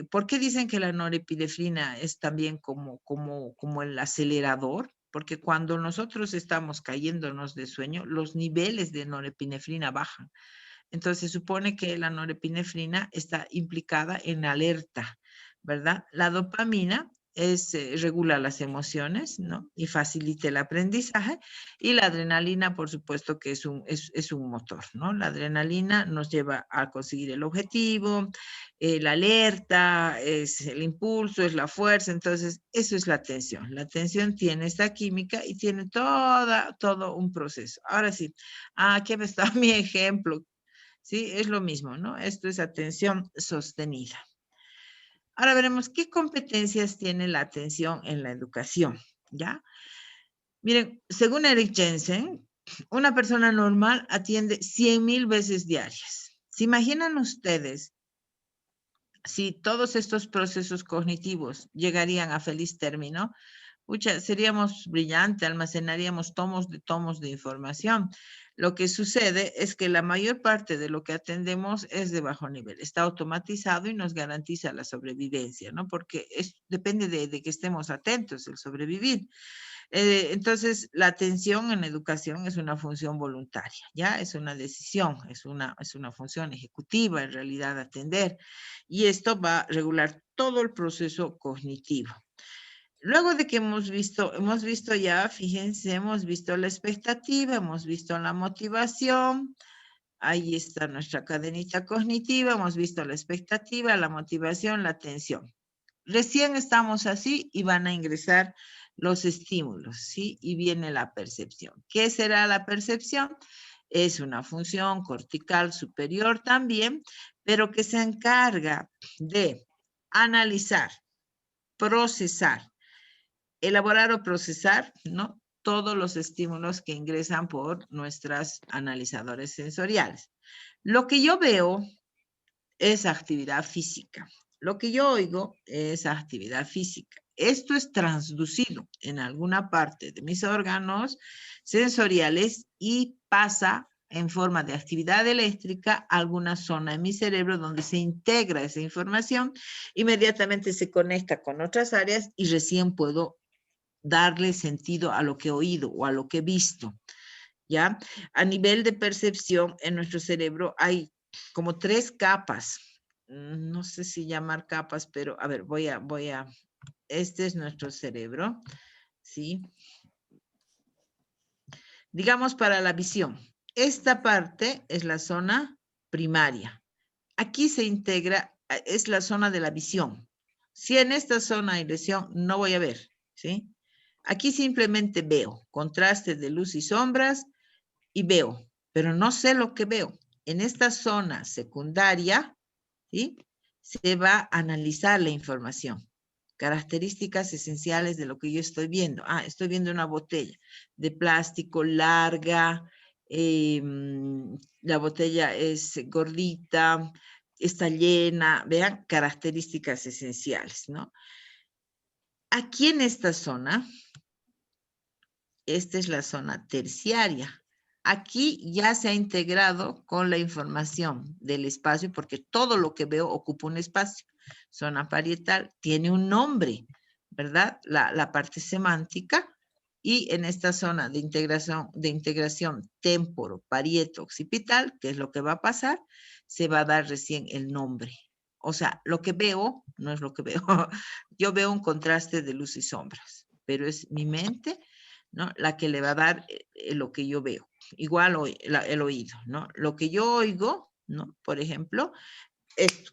¿por qué dicen que la norepinefrina es también como el acelerador? porque cuando nosotros estamos cayéndonos de sueño, los niveles de norepinefrina bajan. Entonces, supone que la norepinefrina está implicada en alerta, ¿verdad? La dopamina regula las emociones, ¿no? Y facilita el aprendizaje. Y la adrenalina, por supuesto, que es un motor, ¿no? La adrenalina nos lleva a conseguir el objetivo, la alerta, es el impulso, es la fuerza. Entonces, eso es la atención. La atención tiene esta química y tiene todo un proceso. Ahora sí, aquí está mi ejemplo. Sí, es lo mismo, ¿no? Esto es atención sostenida. Ahora veremos qué competencias tiene la atención en la educación, ¿ya? Miren, según Eric Jensen, una persona normal atiende 100,000 veces diarias. ¿Se imaginan ustedes si todos estos procesos cognitivos llegarían a feliz término? Pucha, seríamos brillantes, almacenaríamos tomos de información. Lo que sucede es que la mayor parte de lo que atendemos es de bajo nivel. Está automatizado y nos garantiza la sobrevivencia, ¿no? Porque depende de que estemos atentos, el sobrevivir. Entonces, la atención en educación es una función voluntaria, ¿ya? Es una decisión, es una función ejecutiva, en realidad, atender. Y esto va a regular todo el proceso cognitivo. Luego de que hemos visto ya, fíjense, hemos visto la expectativa, hemos visto la motivación, ahí está nuestra cadenita cognitiva, hemos visto la expectativa, la motivación, la atención. Recién estamos así y van a ingresar los estímulos, ¿sí? Y viene la percepción. ¿Qué será la percepción? Es una función cortical superior también, pero que se encarga de analizar, procesar, elaborar o procesar, ¿no? Todos los estímulos que ingresan por nuestros analizadores sensoriales. Lo que yo veo es actividad física. Lo que yo oigo es actividad física. Esto es transducido en alguna parte de mis órganos sensoriales y pasa en forma de actividad eléctrica a alguna zona en mi cerebro donde se integra esa información, inmediatamente se conecta con otras áreas y recién puedo darle sentido a lo que he oído o a lo que he visto, ¿ya? A nivel de percepción, en nuestro cerebro hay como 3 capas. No sé si llamar capas, pero a ver, este es nuestro cerebro, ¿sí? Digamos para la visión. Esta parte es la zona primaria. Aquí se integra, es la zona de la visión. Si en esta zona hay lesión, no voy a ver, ¿sí? Aquí simplemente veo contraste de luz y sombras y veo, pero no sé lo que veo. En esta zona secundaria, ¿sí? Se va a analizar la información. Características esenciales de lo que yo estoy viendo. Estoy viendo una botella de plástico larga, la botella es gordita, está llena, vean, características esenciales, ¿no? Aquí en esta zona, esta es la zona terciaria. Aquí ya se ha integrado con la información del espacio porque todo lo que veo ocupa un espacio. Zona parietal tiene un nombre, ¿verdad? La parte semántica. Y en esta zona de integración temporo-parieto-occipital, que es lo que va a pasar, se va a dar recién el nombre. O sea, lo que veo no es lo que veo. Yo veo un contraste de luz y sombras, pero es mi mente, ¿no? La que le va a dar lo que yo veo. Igual el oído, ¿no? Lo que yo oigo, ¿no? Por ejemplo, esto,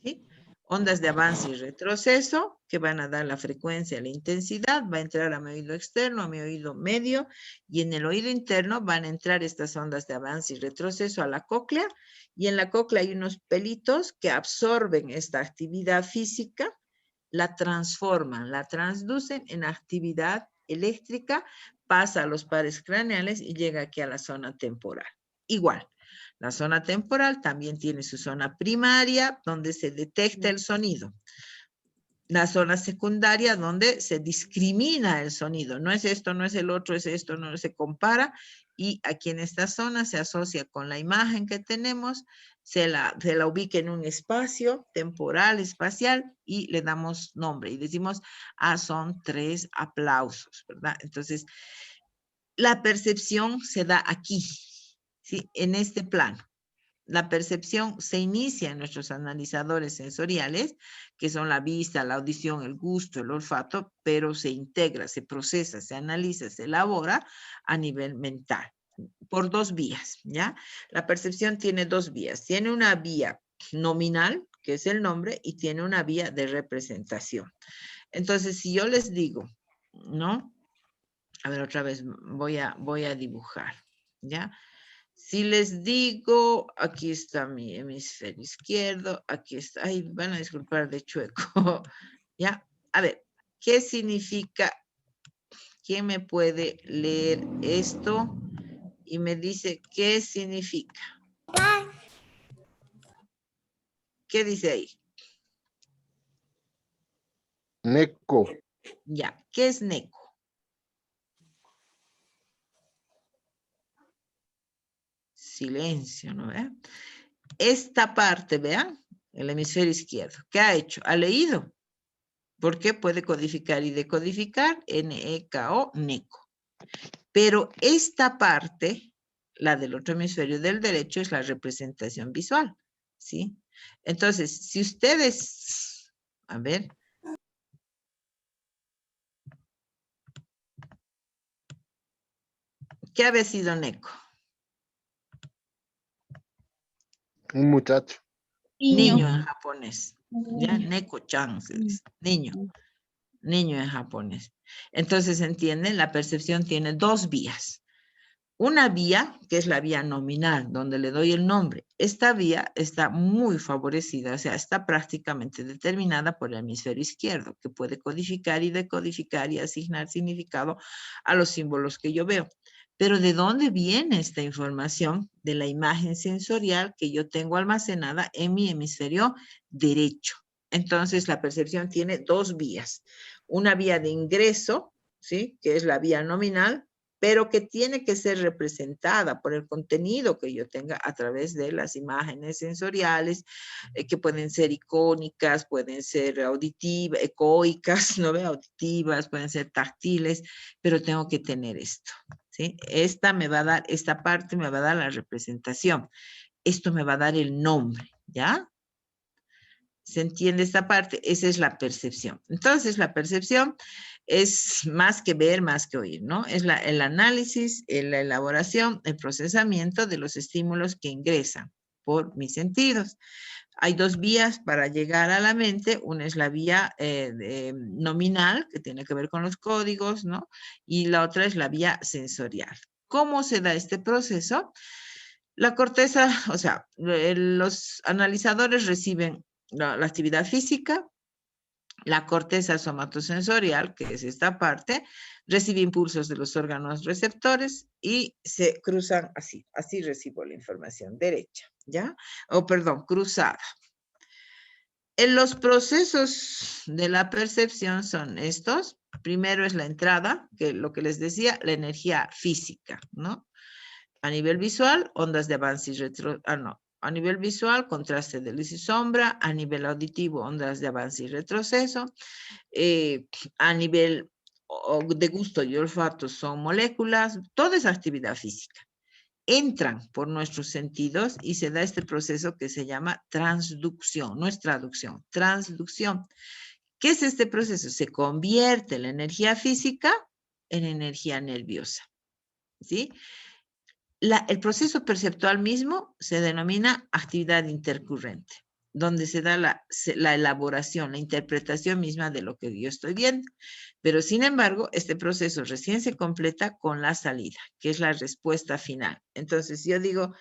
¿sí? Ondas de avance y retroceso que van a dar la frecuencia, la intensidad, va a entrar a mi oído externo, a mi oído medio, y en el oído interno van a entrar estas ondas de avance y retroceso a la cóclea, y en la cóclea hay unos pelitos que absorben esta actividad física, la transforman, la transducen en actividad eléctrica, pasa a los pares craneales y llega aquí a la zona temporal. Igual, la zona temporal también tiene su zona primaria, donde se detecta el sonido. la zona secundaria donde se discrimina el sonido. No es esto, no es el otro, es esto, no se compara. Y aquí en esta zona se asocia con la imagen que tenemos, se la ubica en un espacio temporal, espacial, y le damos nombre. Y decimos, son 3 aplausos, ¿verdad? Entonces, la percepción se da aquí, ¿sí? En este plano. La percepción se inicia en nuestros analizadores sensoriales, que son la vista, la audición, el gusto, el olfato, pero se integra, se procesa, se analiza, se elabora a nivel mental, por 2 vías, ¿ya? La percepción tiene 2 vías. Tiene una vía nominal, que es el nombre, y tiene una vía de representación. Entonces, si yo les digo, ¿no? A ver, otra vez voy a dibujar, ¿ya? Si les digo, aquí está mi hemisferio izquierdo, aquí está, ay, van a disculpar de chueco, ¿ya? A ver, ¿qué significa? ¿Quién me puede leer esto? Y me dice, ¿qué significa? ¿Qué dice ahí? Neco. Ya, ¿qué es neco? Silencio, ¿no ve? Esta parte, vean, el hemisferio izquierdo, ¿qué ha hecho? Ha leído. Porque puede codificar y decodificar, N-E-K-O, neco. Pero esta parte, la del otro hemisferio del derecho, es la representación visual, ¿sí? Entonces, si ustedes, a ver. ¿Qué había sido neco? Un muchacho. Niño en japonés. ¿Ya? Neko-chan se dice. Niño. Niño en japonés. Entonces, ¿entienden? La percepción tiene 2 vías. Una vía, que es la vía nominal, donde le doy el nombre. Esta vía está muy favorecida, o sea, está prácticamente determinada por el hemisferio izquierdo, que puede codificar y decodificar y asignar significado a los símbolos que yo veo. Pero ¿de dónde viene esta información? De la imagen sensorial que yo tengo almacenada en mi hemisferio derecho. Entonces, la percepción tiene 2 vías. Una vía de ingreso, ¿sí? Que es la vía nominal, pero que tiene que ser representada por el contenido que yo tenga a través de las imágenes sensoriales, que pueden ser icónicas, pueden ser auditivas, ecoicas, ¿no ve? Auditivas, pueden ser táctiles, pero tengo que tener esto, ¿sí? Esta parte me va a dar la representación. Esto me va a dar el nombre, ¿ya? ¿Se entiende esta parte? Esa es la percepción. Entonces, la percepción es más que ver, más que oír, ¿no? Es el análisis, la elaboración, el procesamiento de los estímulos que ingresan por mis sentidos. Hay 2 vías para llegar a la mente. Una es la vía nominal, que tiene que ver con los códigos, ¿no? Y la otra es la vía sensorial. ¿Cómo se da este proceso? La corteza, o sea, los analizadores reciben la actividad física, la corteza somatosensorial, que es esta parte, recibe impulsos de los órganos receptores y se cruzan así recibo la información derecha, ¿ya? Perdón, cruzada. En los procesos de la percepción son estos. Primero es la entrada, que lo que les decía, la energía física, ¿no? A nivel visual, ondas de avance y a nivel visual, contraste de luz y sombra. A nivel auditivo, ondas de avance y retroceso. A nivel de gusto y olfato son moléculas. Toda esa actividad física. Entran por nuestros sentidos y se da este proceso que se llama transducción. No es traducción, transducción. ¿Qué es este proceso? Se convierte la energía física en energía nerviosa, ¿sí? El proceso perceptual mismo se denomina actividad intercurrente, donde se da la elaboración, la interpretación misma de lo que yo estoy viendo. Pero sin embargo, este proceso recién se completa con la salida, que es la respuesta final. Entonces yo digo,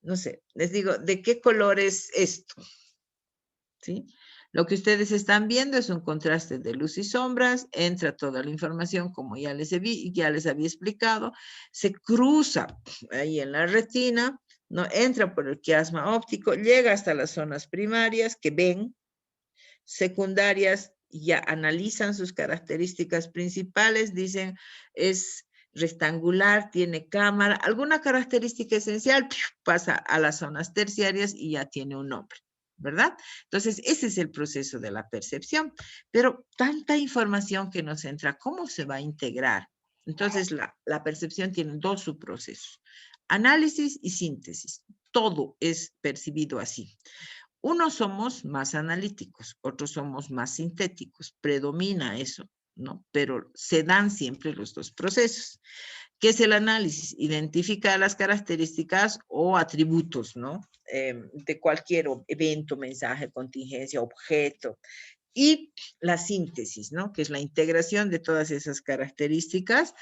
no sé, les digo, ¿de qué color es esto? ¿Sí? Lo que ustedes están viendo es un contraste de luz y sombras, entra toda la información como ya les había explicado, se cruza ahí en la retina, ¿no? Entra por el quiasma óptico, llega hasta las zonas primarias que ven, secundarias ya analizan sus características principales, dicen es rectangular, tiene cámara, alguna característica esencial, pasa a las zonas terciarias y ya tiene un nombre, ¿verdad? Entonces, ese es el proceso de la percepción, pero tanta información que nos entra, ¿cómo se va a integrar? Entonces, la percepción tiene dos subprocesos, análisis y síntesis. Todo es percibido así. Unos somos más analíticos, otros somos más sintéticos, predomina eso, ¿no? Pero se dan siempre los dos procesos. ¿Qué es el análisis? Identifica las características o atributos, ¿no? De cualquier evento, mensaje, contingencia, objeto. Y la síntesis, ¿no? Que es la integración de todas esas características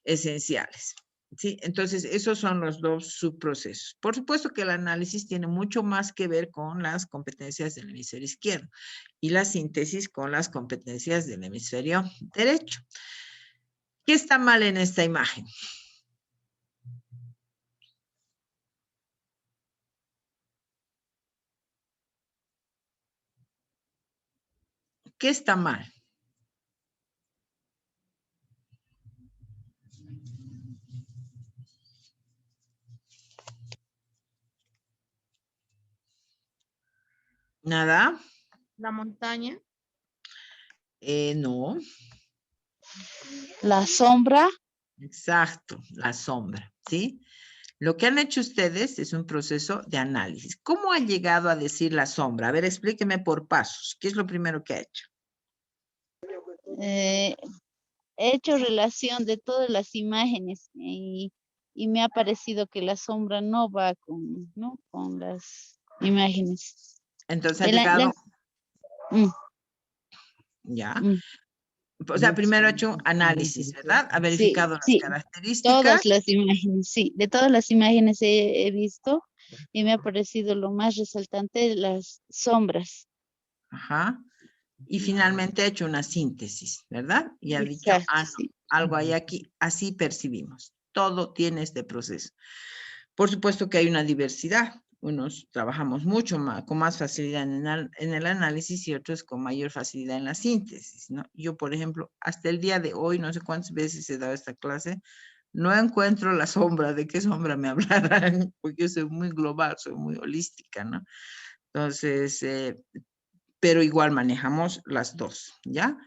esenciales. ¿Sí? Entonces, esos son los dos subprocesos. Por supuesto que el análisis tiene mucho más que ver con las competencias del hemisferio izquierdo y la síntesis con las competencias del hemisferio derecho. ¿Qué está mal en esta imagen? ¿Qué está mal? ¿Nada? La montaña. No. La sombra. Exacto, la sombra, ¿sí? Lo que han hecho ustedes es un proceso de análisis. ¿Cómo ha llegado a decir la sombra? A ver, explíqueme por pasos. ¿Qué es lo primero que ha hecho? He hecho relación de todas las imágenes y me ha parecido que la sombra no va con, ¿no? Con las imágenes. Entonces ha llegado... Mm, Ya. mm. O sea, primero ha hecho un análisis, ¿verdad? Ha verificado las Sí, características. todas las imágenes, sí. De todas las imágenes he visto y me ha parecido lo más resaltante las sombras. Ajá. Y finalmente ha hecho una síntesis, ¿verdad? Y ha dicho, Exacto, no, sí. algo hay aquí. Así percibimos. Todo tiene este proceso. Por supuesto que hay una diversidad. Unos trabajamos mucho más, con más facilidad en el análisis y otros con mayor facilidad en la síntesis, ¿no? Yo, por ejemplo, hasta el día de hoy, no sé cuántas veces he dado esta clase, no encuentro la sombra, de qué sombra me hablarán, porque yo soy muy global, soy muy holística, ¿no? Entonces, pero igual manejamos las dos, ¿ya?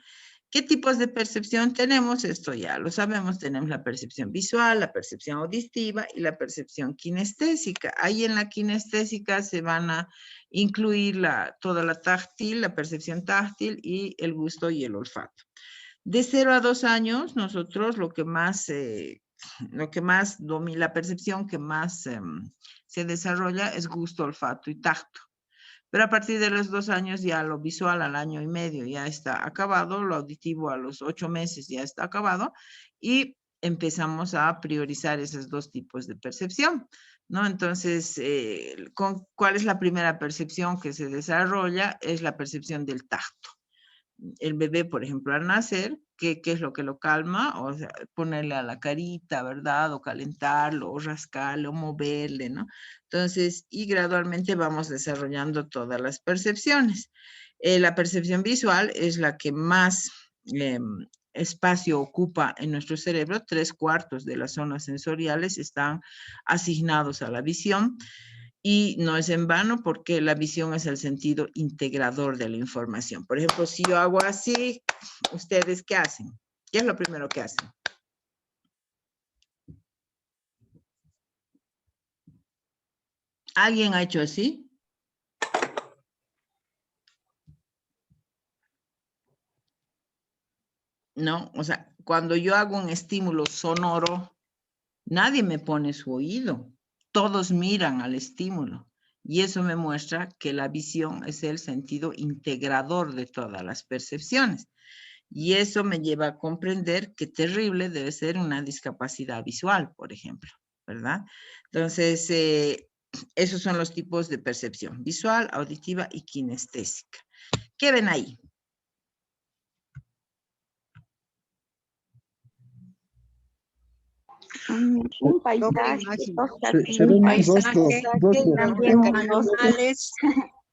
¿Qué tipos de percepción tenemos? Esto ya lo sabemos, tenemos la percepción visual, la percepción auditiva y la percepción kinestésica. Ahí en la kinestésica se van a incluir toda la táctil, la percepción táctil y el gusto y el olfato. De 0 a 2 años, nosotros lo que más domina, la percepción que más se desarrolla es gusto, olfato y tacto. Pero a partir de los 2 años ya lo visual al año y medio ya está acabado, lo auditivo a los 8 meses ya está acabado y empezamos a priorizar esos dos tipos de percepción, ¿no? Entonces, ¿cuál es la primera percepción que se desarrolla? Es la percepción del tacto. El bebé, por ejemplo, al nacer, ¿qué es lo que lo calma? O sea, ponerle a la carita, ¿verdad? O calentarlo, o rascarlo, o moverle, ¿no? Entonces, y gradualmente vamos desarrollando todas las percepciones. La percepción visual es la que más espacio ocupa en nuestro cerebro. 3/4 de las zonas sensoriales están asignados a la visión. Y no es en vano porque la visión es el sentido integrador de la información. Por ejemplo, si yo hago así, ¿ustedes qué hacen? ¿Qué es lo primero que hacen? ¿Alguien ha hecho así? No, o sea, cuando yo hago un estímulo sonoro, nadie me pone su oído. Todos miran al estímulo. Y eso me muestra que la visión es el sentido integrador de todas las percepciones. Y eso me lleva a comprender qué terrible debe ser una discapacidad visual, por ejemplo, ¿verdad? Entonces, esos son los tipos de percepción, visual, auditiva y kinestésica. ¿Qué ven ahí? Un paisaje, Se ven un rostro, También animales.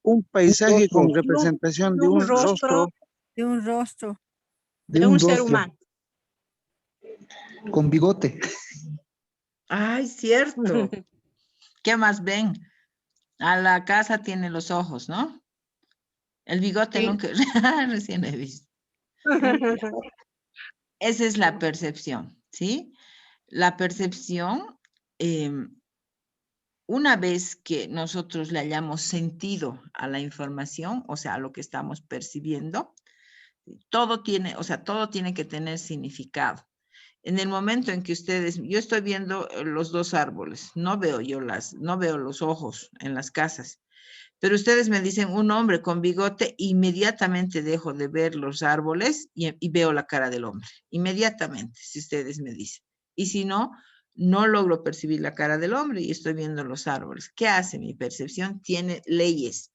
Un paisaje con representación de un rostro De un rostro. De un ser humano. Con bigote. Ay, cierto. ¿Qué más ven? A la casa tiene los ojos, ¿no? El bigote Sí. nunca, recién he visto. Esa es la percepción, ¿sí? La percepción, una vez que nosotros le hayamos sentido a la información, o sea, a lo que estamos percibiendo, todo tiene, o sea, todo tiene que tener significado. En el momento en que ustedes, yo estoy viendo los dos árboles, no veo los ojos en las casas, pero ustedes me dicen un hombre con bigote, inmediatamente dejo de ver los árboles y veo la cara del hombre, inmediatamente, si ustedes me dicen. Y si no, no logro percibir la cara del hombre y estoy viendo los árboles. ¿Qué hace mi percepción? Tiene leyes.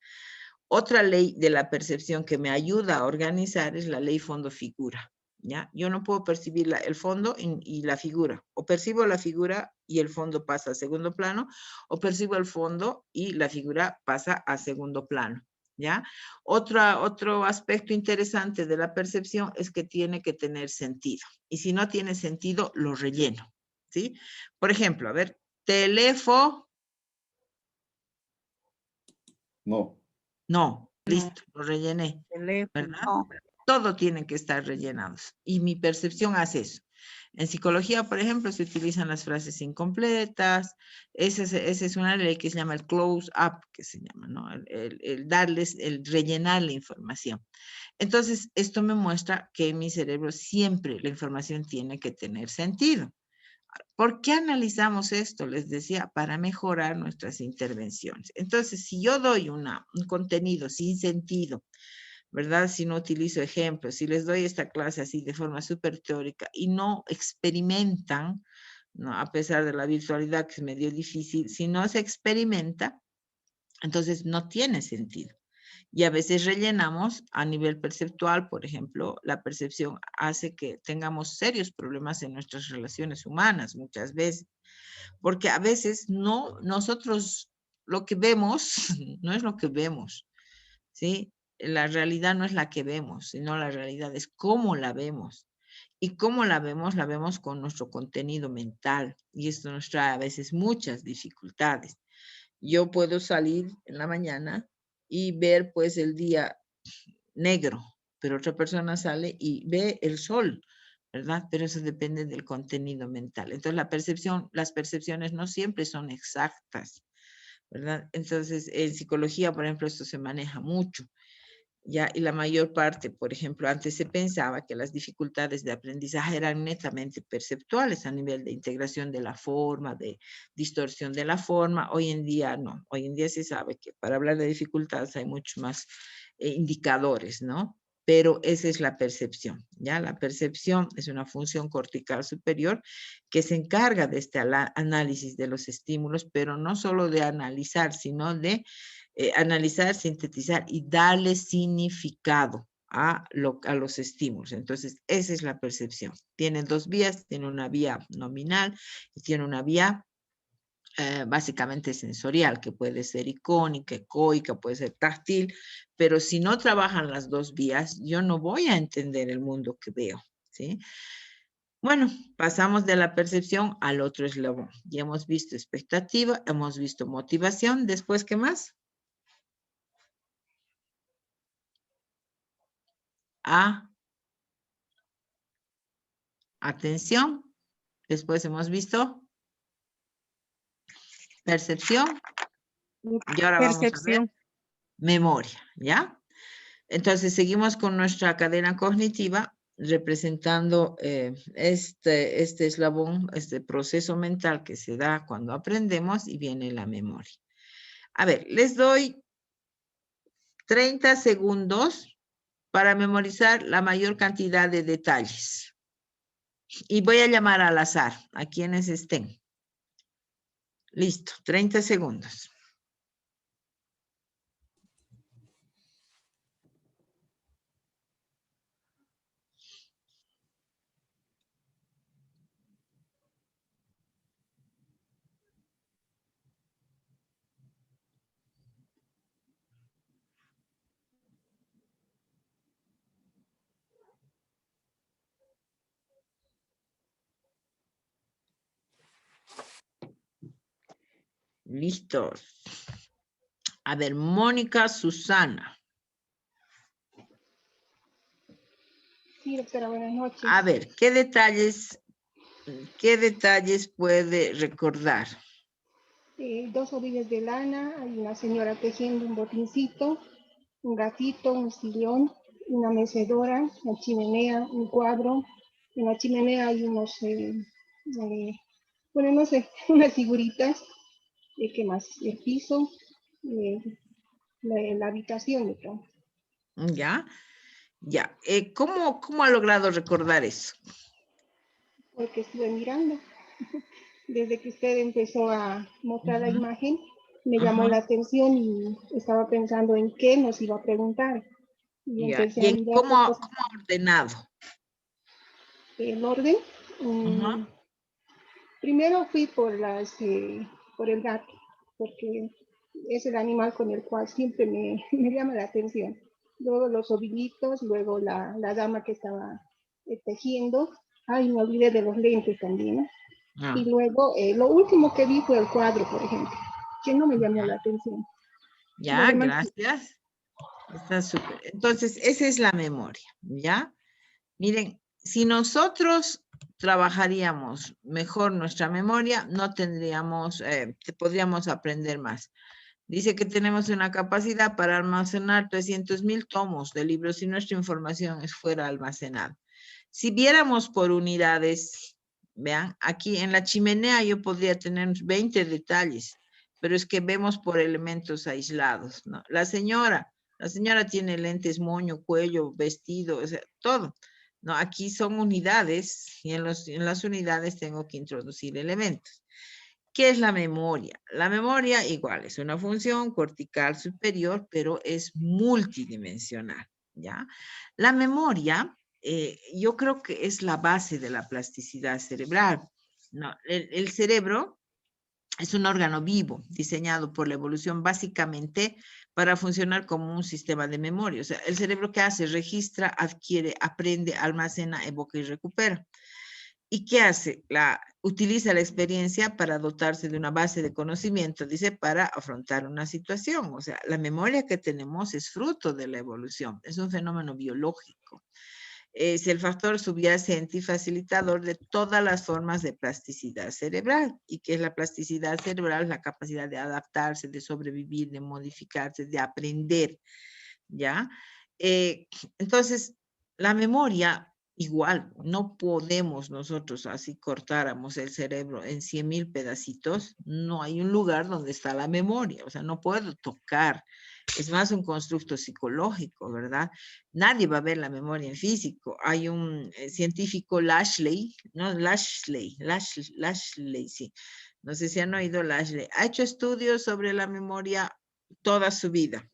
Otra ley de la percepción que me ayuda a organizar es la ley fondo-figura. ¿Ya? Yo no puedo percibir el fondo y la figura. O percibo la figura y el fondo pasa a segundo plano, o percibo el fondo y la figura pasa a segundo plano. ¿Ya? Otro aspecto interesante de la percepción es que tiene que tener sentido. Y si no tiene sentido, lo relleno. ¿Sí? Por ejemplo, a ver, teléfono. No. No, listo, lo rellené. Teléfono. ¿Verdad? Todo tiene que estar rellenados. Y mi percepción hace eso. En psicología, por ejemplo, se utilizan las frases incompletas. Esa es una ley que se llama el close up, que se llama, ¿no? El rellenar la información. Entonces, esto me muestra que en mi cerebro siempre la información tiene que tener sentido. ¿Por qué analizamos esto? Les decía, para mejorar nuestras intervenciones. Entonces, si yo doy un contenido sin sentido, ¿verdad? Si no utilizo ejemplos, si les doy esta clase así de forma súper teórica y no experimentan, ¿no? A pesar de la virtualidad que es medio difícil, si no se experimenta, entonces no tiene sentido. Y a veces rellenamos a nivel perceptual, por ejemplo, la percepción hace que tengamos serios problemas en nuestras relaciones humanas muchas veces, porque a veces nosotros lo que vemos no es lo que vemos, ¿sí? La realidad no es la que vemos, sino la realidad es cómo la vemos. Y cómo la vemos con nuestro contenido mental. Y esto nos trae a veces muchas dificultades. Yo puedo salir en la mañana y ver pues el día negro, pero otra persona sale y ve el sol, ¿verdad? Pero eso depende del contenido mental. Entonces las percepciones no siempre son exactas, ¿verdad? Entonces en psicología, por ejemplo, esto se maneja mucho. ¿Ya? Y la mayor parte, por ejemplo, antes se pensaba que las dificultades de aprendizaje eran netamente perceptuales a nivel de integración de la forma, de distorsión de la forma. Hoy en día no. Hoy en día se sabe que para hablar de dificultades hay muchos más indicadores, ¿no? Pero esa es la percepción, ¿ya? La percepción es una función cortical superior que se encarga de este análisis de los estímulos, pero no solo de analizar, sino de analizar, sintetizar y darle significado a los estímulos. Entonces, esa es la percepción. Tiene dos vías, tiene una vía nominal y tiene una vía básicamente sensorial, que puede ser icónica, ecoica, puede ser táctil, pero si no trabajan las dos vías, yo no voy a entender el mundo que veo, ¿sí? Bueno, pasamos de la percepción al otro eslabón. Ya hemos visto expectativa, hemos visto motivación, después, ¿qué más? Atención. Después hemos visto percepción. Y ahora vamos a ver Percepción. memoria, ¿ya? Entonces seguimos con nuestra cadena cognitiva representando este eslabón, este proceso mental que se da cuando aprendemos y viene la memoria. A ver, les doy 30 segundos para memorizar la mayor cantidad de detalles. Y voy a llamar al azar a quienes estén. Listo, 30 segundos. Listos. A ver, Mónica Susana. Sí, doctora, buenas noches. A ver, ¿qué detalles puede recordar? 2 orillas de lana, hay una señora tejiendo un botincito, un gatito, un sillón, una mecedora, una chimenea, un cuadro. En la chimenea hay unos, bueno, no sé, unas figuritas. ¿Qué más? El piso, la habitación de todo. Ya, ya. ¿Cómo ha logrado recordar eso? Porque estuve mirando. Desde que usted empezó a mostrar la imagen, me llamó la atención y estaba pensando en qué nos iba a preguntar. Y Ya. empecé ¿Y a mirar cómo ha ordenado? el orden. Primero fui por el gato, porque es el animal con el cual siempre me llama la atención. Luego los ovillitos, luego la dama que estaba tejiendo. Ay, me olvidé de los lentes también, ¿no? Y luego, lo último que vi fue el cuadro, por ejemplo, que no me llamó la atención. Ya, gracias. Está súper. Entonces, esa es la memoria, ¿ya? Miren, si nosotros trabajaríamos mejor nuestra memoria, no tendríamos, podríamos aprender más. Dice que tenemos una capacidad para almacenar 300,000 tomos de libros si nuestra información fuera almacenada. Si viéramos por unidades, vean, aquí en la chimenea yo podría tener 20 detalles, pero es que vemos por elementos aislados, ¿no? La señora tiene lentes, moño, cuello, vestido, o sea, todo. No, aquí son unidades y en las unidades tengo que introducir elementos. ¿Qué es la memoria? La memoria igual es una función cortical superior, pero es multidimensional, ¿ya? La memoria, yo creo que es la base de la plasticidad cerebral, ¿no? El cerebro es un órgano vivo diseñado por la evolución básicamente para funcionar como un sistema de memoria. O sea, el cerebro ¿qué hace? Registra, adquiere, aprende, almacena, evoca y recupera. ¿Y qué hace? Utiliza la experiencia para dotarse de una base de conocimiento, dice, para afrontar una situación. O sea, la memoria que tenemos es fruto de la evolución, es un fenómeno biológico. Es el factor subyacente y facilitador de todas las formas de plasticidad cerebral. ¿Y qué es la plasticidad cerebral? La capacidad de adaptarse, de sobrevivir, de modificarse, de aprender, ¿ya? Entonces, la memoria, igual, no podemos nosotros así cortáramos el cerebro en 100,000 pedacitos, no hay un lugar donde está la memoria, o sea, no puedo tocar. Es más un constructo psicológico, ¿verdad? Nadie va a ver la memoria en físico. Hay un científico, Lashley, ¿no? Lashley, sí. No sé si han oído Lashley. Ha hecho estudios sobre la memoria toda su vida.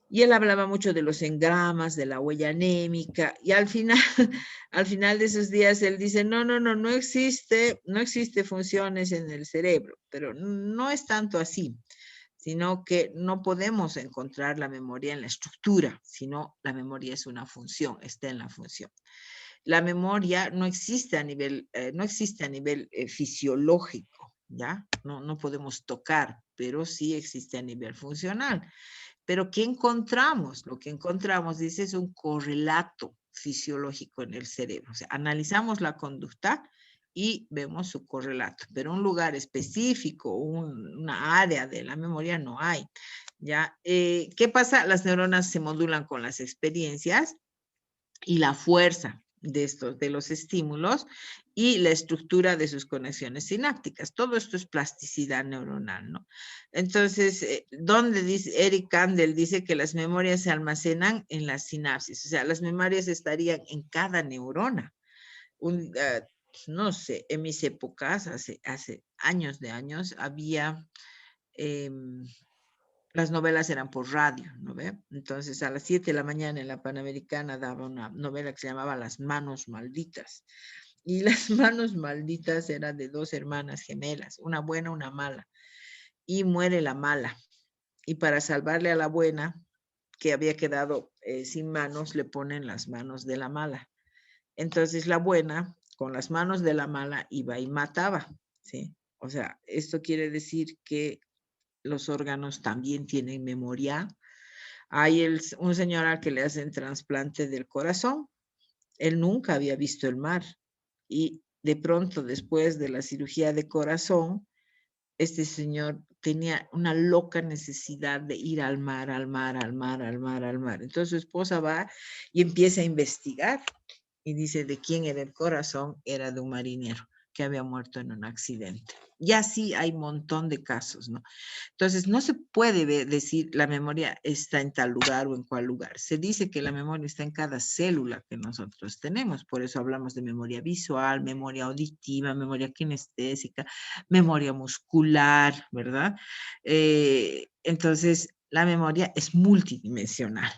Y él hablaba mucho de los engramas, de la huella anémica, y al final de sus días él dice, no existe funciones en el cerebro, pero no es tanto así, sino que no podemos encontrar la memoria en la estructura, sino la memoria es una función, está en la función. La memoria no existe a nivel fisiológico, ¿ya? No podemos tocar, pero sí existe a nivel funcional. Pero ¿qué encontramos? Lo que encontramos, dice, es un correlato fisiológico en el cerebro. O sea, analizamos la conducta y vemos su correlato, pero un lugar específico, una área de la memoria no hay, ¿ya? ¿Qué pasa? Las neuronas se modulan con las experiencias y la fuerza de los estímulos y la estructura de sus conexiones sinápticas. Todo esto es plasticidad neuronal, ¿no? Entonces, donde dice Eric Kandel dice que las memorias se almacenan en las sinapsis, o sea, las memorias estarían en cada neurona. No sé, en mis épocas, hace años de años, había... las novelas eran por radio, ¿no ve? Entonces, a las 7 de la mañana en la Panamericana daba una novela que se llamaba Las Manos Malditas. Y Las Manos Malditas eran de 2 hermanas gemelas, una buena, una mala. Y muere la mala. Y para salvarle a la buena, que había quedado sin manos, le ponen las manos de la mala. Entonces, la buena, con las manos de la mala, iba y mataba, ¿sí? O sea, esto quiere decir que los órganos también tienen memoria. Hay un señor al que le hacen trasplante del corazón. Él nunca había visto el mar. Y de pronto, después de la cirugía de corazón, este señor tenía una loca necesidad de ir al mar, al mar, al mar, al mar, al mar. Entonces su esposa va y empieza a investigar y dice de quién era el corazón. Era de un marinero que había muerto en un accidente. Y así hay un montón de casos, ¿no? Entonces, no se puede decir la memoria está en tal lugar o en cual lugar. Se dice que la memoria está en cada célula que nosotros tenemos. Por eso hablamos de memoria visual, memoria auditiva, memoria kinestésica, memoria muscular, ¿verdad? Entonces, la memoria es multidimensional.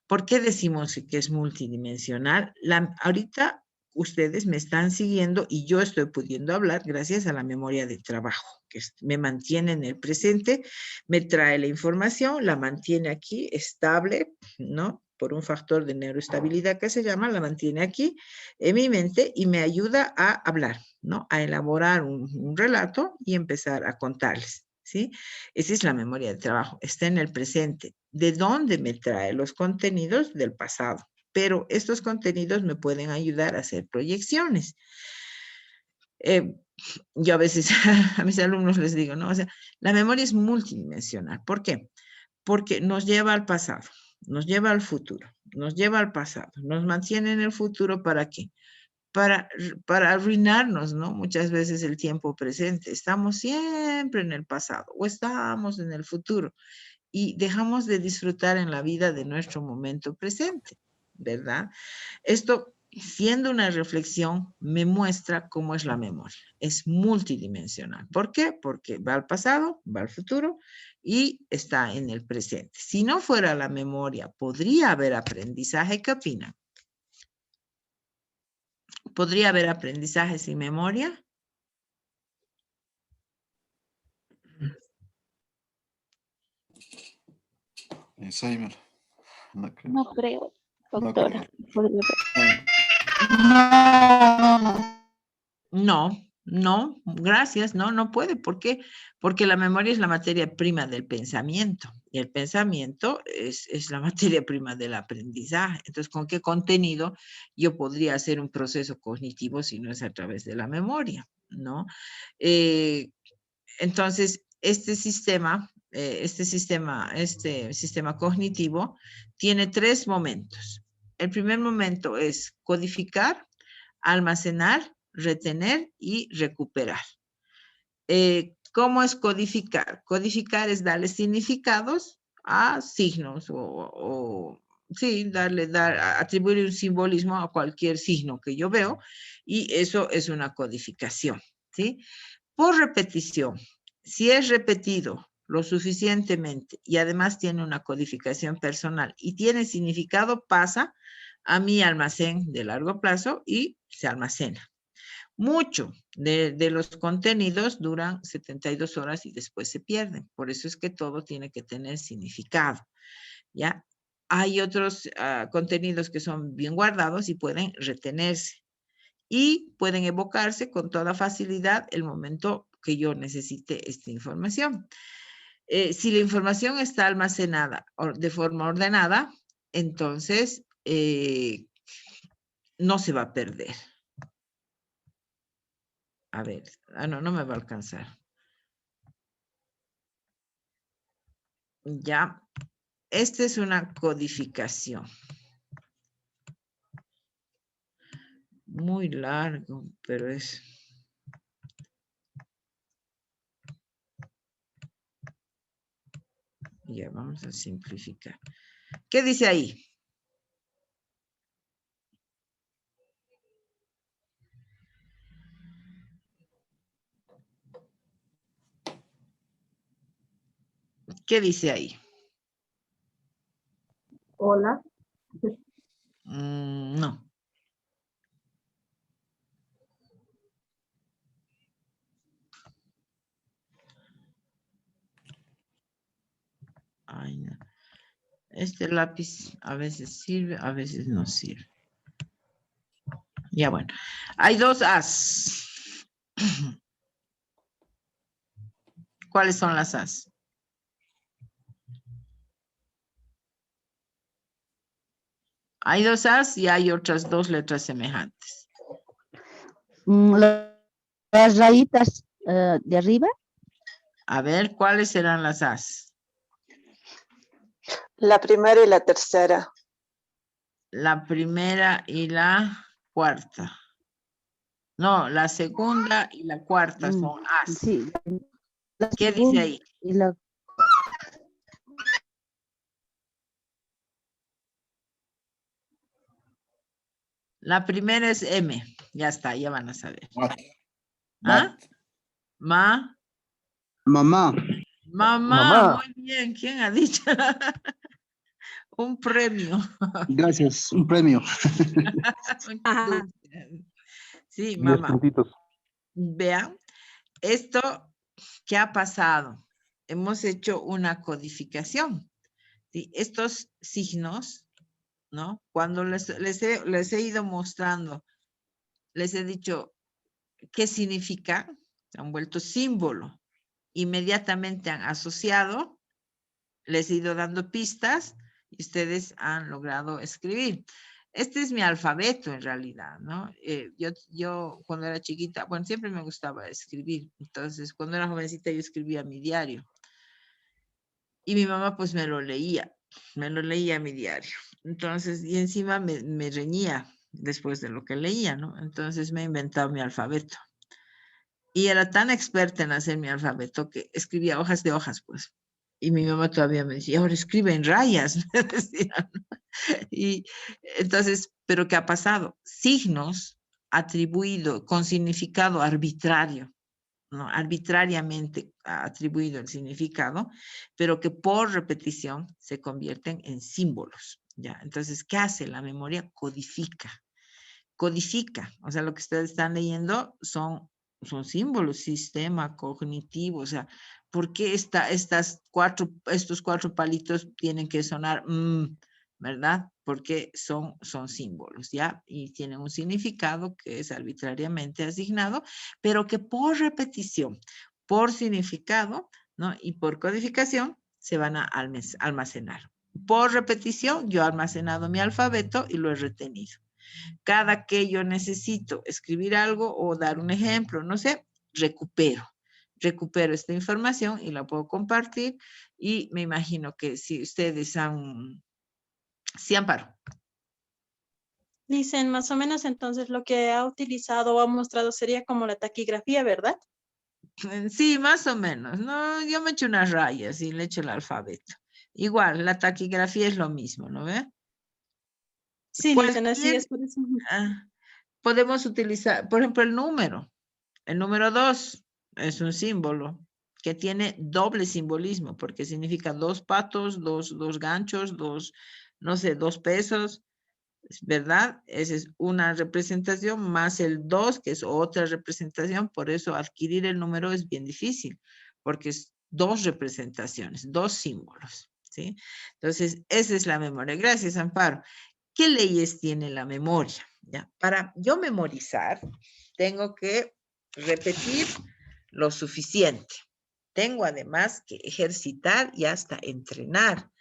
¿Por qué decimos que es multidimensional? Ahorita ustedes me están siguiendo y yo estoy pudiendo hablar gracias a la memoria de trabajo, que me mantiene en el presente, me trae la información, la mantiene aquí estable, ¿no? Por un factor de neuroestabilidad que se llama, la mantiene aquí en mi mente y me ayuda a hablar, ¿no? A elaborar un relato y empezar a contarles, ¿sí? Esa es la memoria de trabajo, está en el presente. ¿De dónde me trae los contenidos? Del pasado. Pero estos contenidos me pueden ayudar a hacer proyecciones. Yo a veces a mis alumnos les digo, ¿no? O sea, la memoria es multidimensional. ¿Por qué? Porque nos lleva al pasado, nos lleva al futuro, nos lleva al pasado, nos mantiene en el futuro. ¿Para qué? Para arruinarnos, ¿no? Muchas veces el tiempo presente. Estamos siempre en el pasado o estamos en el futuro y dejamos de disfrutar en la vida de nuestro momento presente, ¿verdad? Esto, siendo una reflexión, me muestra cómo es la memoria. Es multidimensional. ¿Por qué? Porque va al pasado, va al futuro y está en el presente. Si no fuera la memoria, ¿podría haber aprendizaje? ¿Qué opinan? ¿Podría haber aprendizaje sin memoria? Alzheimer. No creo. No creo, No doctora. creo. Podría haber. No, gracias, no puede. ¿Por qué? Porque la memoria es la materia prima del pensamiento y el pensamiento es la materia prima del aprendizaje. Entonces, ¿con qué contenido yo podría hacer un proceso cognitivo si no es a través de la memoria, ¿no? Entonces, este sistema cognitivo tiene 3 momentos. El primer momento es codificar, almacenar, retener y recuperar. ¿Cómo es codificar? Codificar es darle significados a signos sí, atribuir un simbolismo a cualquier signo que yo veo y eso es una codificación, ¿sí? Por repetición, si es repetido lo suficientemente y además tiene una codificación personal y tiene significado, pasa a mi almacén de largo plazo y se almacena. Mucho de los contenidos duran 72 horas y después se pierden. Por eso es que todo tiene que tener significado, ¿ya? Hay otros contenidos que son bien guardados y pueden retenerse y pueden evocarse con toda facilidad el momento que yo necesite esta información. Si la información está almacenada de forma ordenada, entonces no se va a perder. A ver, no me va a alcanzar. Ya, esta es una codificación. Muy largo, pero es... Ya, vamos a simplificar. ¿Qué dice ahí? ¿Qué dice ahí? Hola. No. Ay, no. Este lápiz a veces sirve, a veces no sirve. Ya bueno. Hay 2 As. ¿Cuáles son las As? Hay dos As y hay otras dos letras semejantes. Las rayitas de arriba. A ver, ¿cuáles serán las As? La primera y la tercera. La primera y la cuarta. No, la segunda y la cuarta son As. Sí. ¿Qué dice ahí? Y la... La primera es M. Ya está, ya van a saber. Mat. ¿Ah? Mamá. Mamá, muy bien. ¿Quién ha dicho? Un premio. Gracias, un premio. Sí, 10 mamá. puntitos. Vean, esto, ¿qué ha pasado? Hemos hecho una codificación. ¿Sí? Estos signos, ¿no? Cuando les he ido mostrando, les he dicho qué significa, se han vuelto símbolo. Inmediatamente han asociado, les he ido dando pistas y ustedes han logrado escribir. Este es mi alfabeto en realidad, ¿no? Yo cuando era chiquita, bueno, siempre me gustaba escribir. Entonces, cuando era jovencita yo escribía mi diario. Y mi mamá pues me lo leía mi diario. Entonces, y encima me reñía después de lo que leía, ¿no? Entonces me he inventado mi alfabeto. Y era tan experta en hacer mi alfabeto que escribía hojas de hojas, pues. Y mi mamá todavía me decía, ahora escribe en rayas, me decía. Y entonces, ¿pero qué ha pasado? Signos atribuidos con significado arbitrario, ¿no? Arbitrariamente atribuido el significado, pero que por repetición se convierten en símbolos, ¿ya? Entonces, ¿qué hace la memoria? Codifica. O sea, lo que ustedes están leyendo son símbolos, sistema cognitivo, o sea, ¿por qué estos cuatro palitos tienen que sonar, ¿verdad? Porque son símbolos, ¿ya? Y tienen un significado que es arbitrariamente asignado, pero que por repetición, por significado, ¿no? Y por codificación se van a almacenar. Por repetición, yo he almacenado mi alfabeto y lo he retenido. Cada que yo necesito escribir algo o dar un ejemplo, no sé, recupero esta información y la puedo compartir y me imagino que si ustedes sí, Amparo. Dicen más o menos entonces lo que ha utilizado o ha mostrado sería como la taquigrafía, ¿verdad? Sí, más o menos. No, yo me echo unas rayas y le echo el alfabeto. Igual, la taquigrafía es lo mismo, ¿no ve? Sí, dicen así, es por eso. Podemos utilizar, por ejemplo, el número. El número 2 es un símbolo que tiene doble simbolismo porque significa 2 patos, dos ganchos, no sé, 2 pesos, ¿verdad? Esa es una representación más el 2, que es otra representación. Por eso adquirir el número es bien difícil porque es 2 representaciones, 2 símbolos, ¿sí? Entonces, esa es la memoria. Gracias, Amparo. ¿Qué leyes tiene la memoria? ¿Ya? Para yo memorizar, tengo que repetir lo suficiente. Tengo además que ejercitar y hasta entrenar.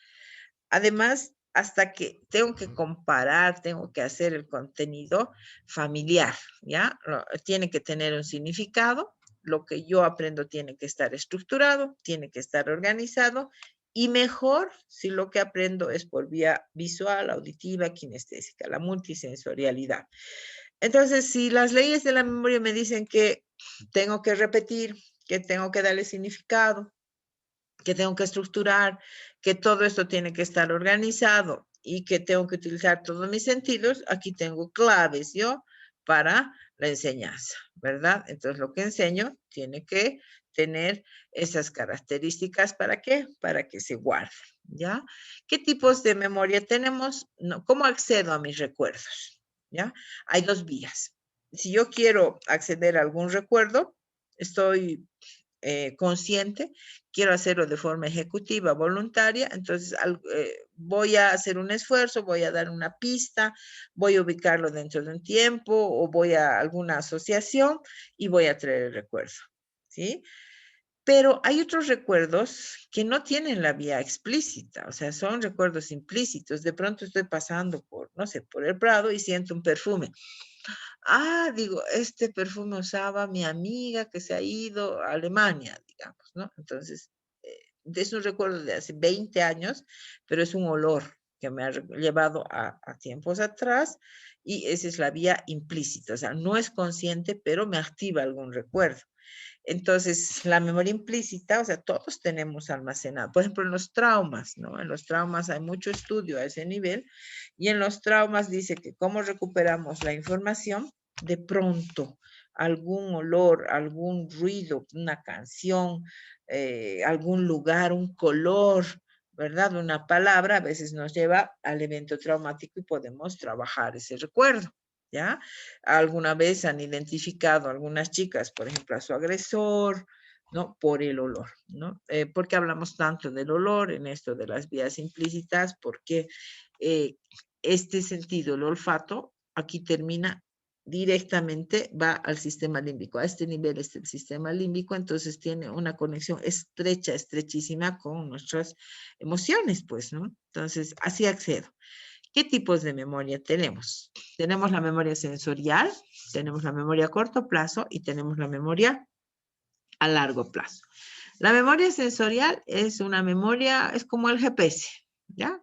Además, hasta que tengo que comparar, tengo que hacer el contenido familiar, ¿ya? Tiene que tener un significado. Lo que yo aprendo tiene que estar estructurado, tiene que estar organizado y mejor si lo que aprendo es por vía visual, auditiva, kinestésica, la multisensorialidad. Entonces, si las leyes de la memoria me dicen que tengo que repetir, que tengo que darle significado, que tengo que estructurar, que todo esto tiene que estar organizado y que tengo que utilizar todos mis sentidos, aquí tengo claves yo para la enseñanza, ¿verdad? Entonces, lo que enseño tiene que tener esas características. ¿Para qué? Para que se guarden, ¿ya? ¿Qué tipos de memoria tenemos? No, ¿cómo accedo a mis recuerdos? ¿Ya? Hay 2 vías. Si yo quiero acceder a algún recuerdo, estoy consciente, quiero hacerlo de forma ejecutiva, voluntaria, entonces voy a hacer un esfuerzo, voy a dar una pista, voy a ubicarlo dentro de un tiempo o voy a alguna asociación y voy a traer el recuerdo, ¿sí? Pero hay otros recuerdos que no tienen la vía explícita, o sea, son recuerdos implícitos. De pronto estoy pasando por, no sé, por el Prado y siento un perfume. Ah, digo, este perfume usaba mi amiga que se ha ido a Alemania, digamos, ¿no? Entonces, es un recuerdo de hace 20 años, pero es un olor que me ha llevado a tiempos atrás y esa es la vía implícita, o sea, no es consciente, pero me activa algún recuerdo. Entonces, la memoria implícita, o sea, todos tenemos almacenado. Por ejemplo, en los traumas, ¿no? En los traumas hay mucho estudio a ese nivel y en los traumas dice que cómo recuperamos la información, de pronto algún olor, algún ruido, una canción, algún lugar, un color, ¿verdad? Una palabra a veces nos lleva al evento traumático y podemos trabajar ese recuerdo. ¿Ya? Alguna vez han identificado algunas chicas, por ejemplo, a su agresor, ¿no? Por el olor, ¿no? ¿Por qué hablamos tanto del olor en esto de las vías implícitas? Porque este sentido, el olfato, aquí termina directamente, va al sistema límbico. A este nivel es el sistema límbico, entonces tiene una conexión estrecha, estrechísima con nuestras emociones, pues, ¿no? Entonces, así accedo. ¿Qué tipos de memoria tenemos? Tenemos la memoria sensorial, tenemos la memoria a corto plazo y tenemos la memoria a largo plazo. La memoria sensorial es una memoria, es como el GPS, ¿ya?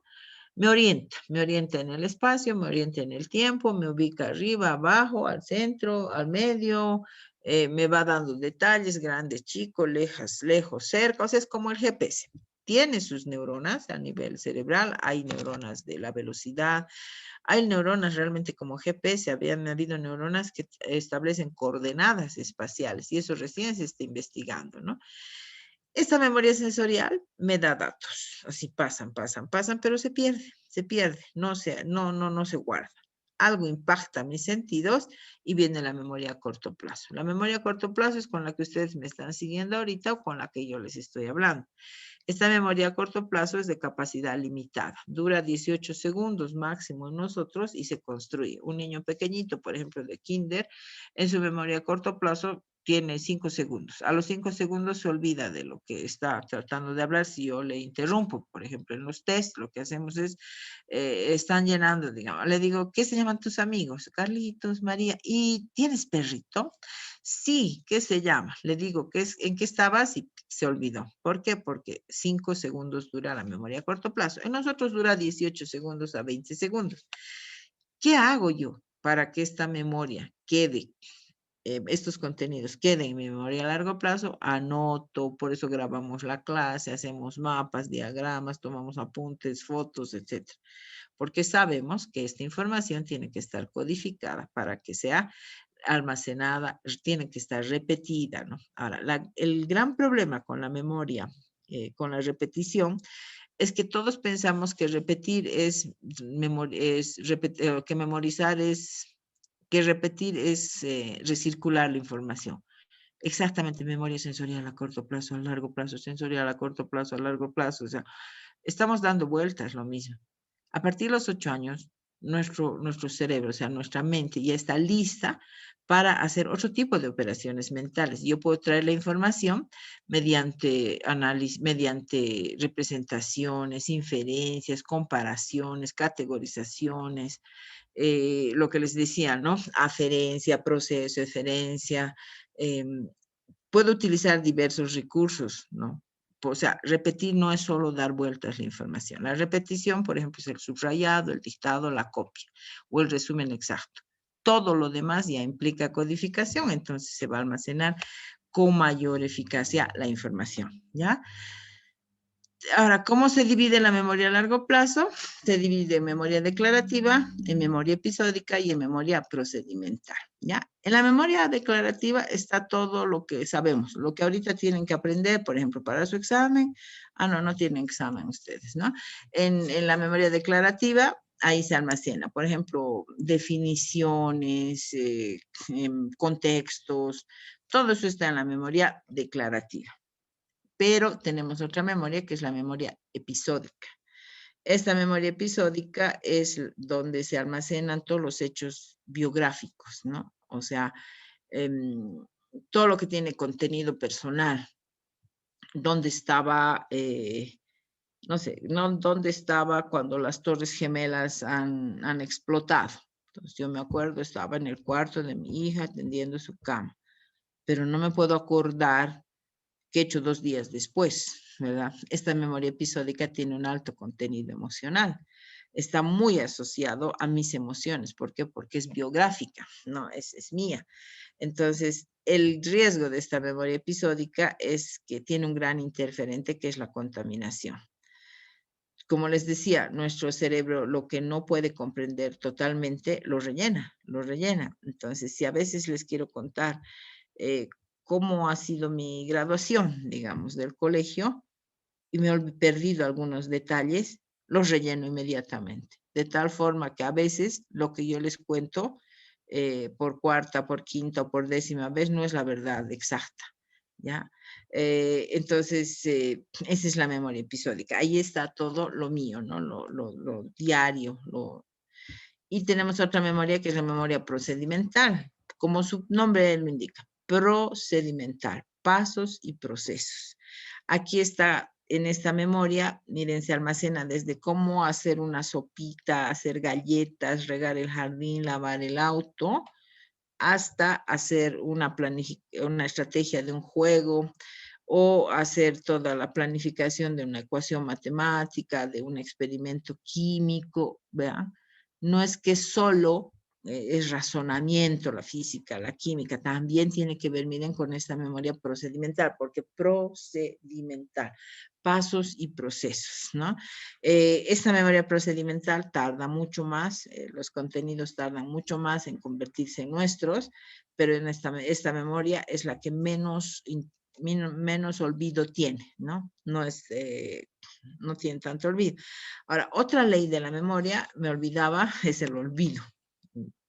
Me orienta en el espacio, me orienta en el tiempo, me ubica arriba, abajo, al centro, al medio, me va dando detalles, grandes, chicos, lejos, cerca, o sea, es como el GPS. Tiene sus neuronas a nivel cerebral, hay neuronas de la velocidad, hay neuronas realmente como GPS, habían habido neuronas que establecen coordenadas espaciales y eso recién se está investigando, ¿no? Esta memoria sensorial me da datos, así pasan, pero se pierde, no se guarda. Algo impacta mis sentidos y viene la memoria a corto plazo. La memoria a corto plazo es con la que ustedes me están siguiendo ahorita o con la que yo les estoy hablando. Esta memoria a corto plazo es de capacidad limitada. Dura 18 segundos máximo en nosotros y se construye. Un niño pequeñito, por ejemplo, de kinder, en su memoria a corto plazo tiene 5 segundos. A los 5 segundos se olvida de lo que está tratando de hablar si yo le interrumpo. Por ejemplo, en los test lo que hacemos es, están llenando, digamos, le digo, ¿qué se llaman tus amigos? Carlitos, María. ¿Y tienes perrito? Sí, ¿qué se llama? Le digo, ¿en qué estabas? Y se olvidó. ¿Por qué? Porque 5 segundos dura la memoria a corto plazo. En nosotros dura 18 segundos a 20 segundos. ¿Qué hago yo para que esta memoria quede, estos contenidos queden en mi memoria a largo plazo? Anoto, por eso grabamos la clase, hacemos mapas, diagramas, tomamos apuntes, fotos, etc. Porque sabemos que esta información tiene que estar codificada para que sea almacenada, tiene que estar repetida, ¿no? Ahora, el gran problema con la memoria, con la repetición, es que todos pensamos que repetir que memorizar es, que repetir es recircular la información. Exactamente, memoria sensorial a corto plazo, a largo plazo, sensorial a corto plazo, a largo plazo, o sea, estamos dando vueltas lo mismo. A partir de los 8 años, nuestro cerebro, o sea, nuestra mente ya está lista para hacer otro tipo de operaciones mentales. Yo puedo traer la información mediante análisis, mediante representaciones, inferencias, comparaciones, categorizaciones, lo que les decía, ¿no? Aferencia, proceso, eferencia. Puedo utilizar diversos recursos, ¿no? O sea, repetir no es solo dar vueltas la información. La repetición, por ejemplo, es el subrayado, el dictado, la copia o el resumen exacto. Todo lo demás ya implica codificación, entonces se va a almacenar con mayor eficacia la información, ¿ya? Ahora, ¿cómo se divide la memoria a largo plazo? Se divide en memoria declarativa, en memoria episódica y en memoria procedimental, ¿ya? En la memoria declarativa está todo lo que sabemos, lo que ahorita tienen que aprender, por ejemplo, para su examen. Ah, no tienen examen ustedes, ¿no? En la memoria declarativa, ahí se almacena, por ejemplo, definiciones, contextos, todo eso está en la memoria declarativa. Pero tenemos otra memoria que es la memoria episódica. Esta memoria episódica es donde se almacenan todos los hechos biográficos, ¿no? O sea, todo lo que tiene contenido personal. dónde estaba, no sé, dónde estaba cuando las Torres Gemelas han explotado. Entonces yo me acuerdo, estaba en el cuarto de mi hija atendiendo su cama, pero no me puedo acordar qué he hecho 2 días después, ¿verdad? Esta memoria episódica tiene un alto contenido emocional. Está muy asociado a mis emociones. ¿Por qué? Porque es biográfica, no, es mía. Entonces, el riesgo de esta memoria episódica es que tiene un gran interferente, que es la contaminación. Como les decía, nuestro cerebro lo que no puede comprender totalmente lo rellena. Entonces, si a veces les quiero contar cómo ha sido mi graduación, digamos, del colegio, y me he perdido algunos detalles, los relleno inmediatamente. De tal forma que a veces lo que yo les cuento por cuarta, por quinta o por 10ª vez no es la verdad exacta, ¿ya? Entonces, esa es la memoria episódica. Ahí está todo lo mío, ¿no? Lo diario. Y tenemos otra memoria que es la memoria procedimental, como su nombre lo indica, procedimental, pasos y procesos. Aquí está, en esta memoria, miren, se almacena desde cómo hacer una sopita, hacer galletas, regar el jardín, lavar el auto, hasta hacer una estrategia de un juego o hacer toda la planificación de una ecuación matemática, de un experimento químico, ¿vean? No es que solo es razonamiento, la física, la química, también tiene que ver, miren, con esta memoria procedimental, porque procedimental, pasos y procesos, ¿no? Esta memoria procedimental tarda mucho más, los contenidos tardan mucho más en convertirse en nuestros, pero en esta memoria es la que menos olvido tiene, ¿no? No tiene tanto olvido. Ahora, otra ley de la memoria, me olvidaba, es el olvido.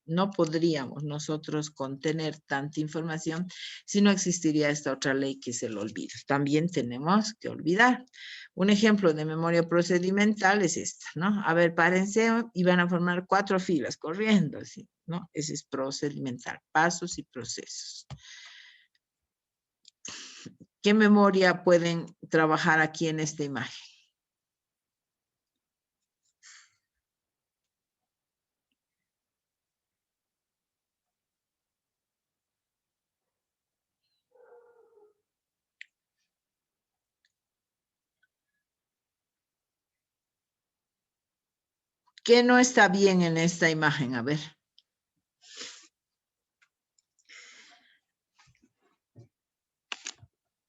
No podríamos nosotros contener tanta información si no existiría esta otra ley que es el olvido. También tenemos que olvidar. Un ejemplo de memoria procedimental es esta, ¿no? A ver, párense y van a formar 4 filas corriendo, así, ¿no? Ese es procedimental, pasos y procesos. ¿Qué memoria pueden trabajar aquí en esta imagen? ¿Qué no está bien en esta imagen? A ver.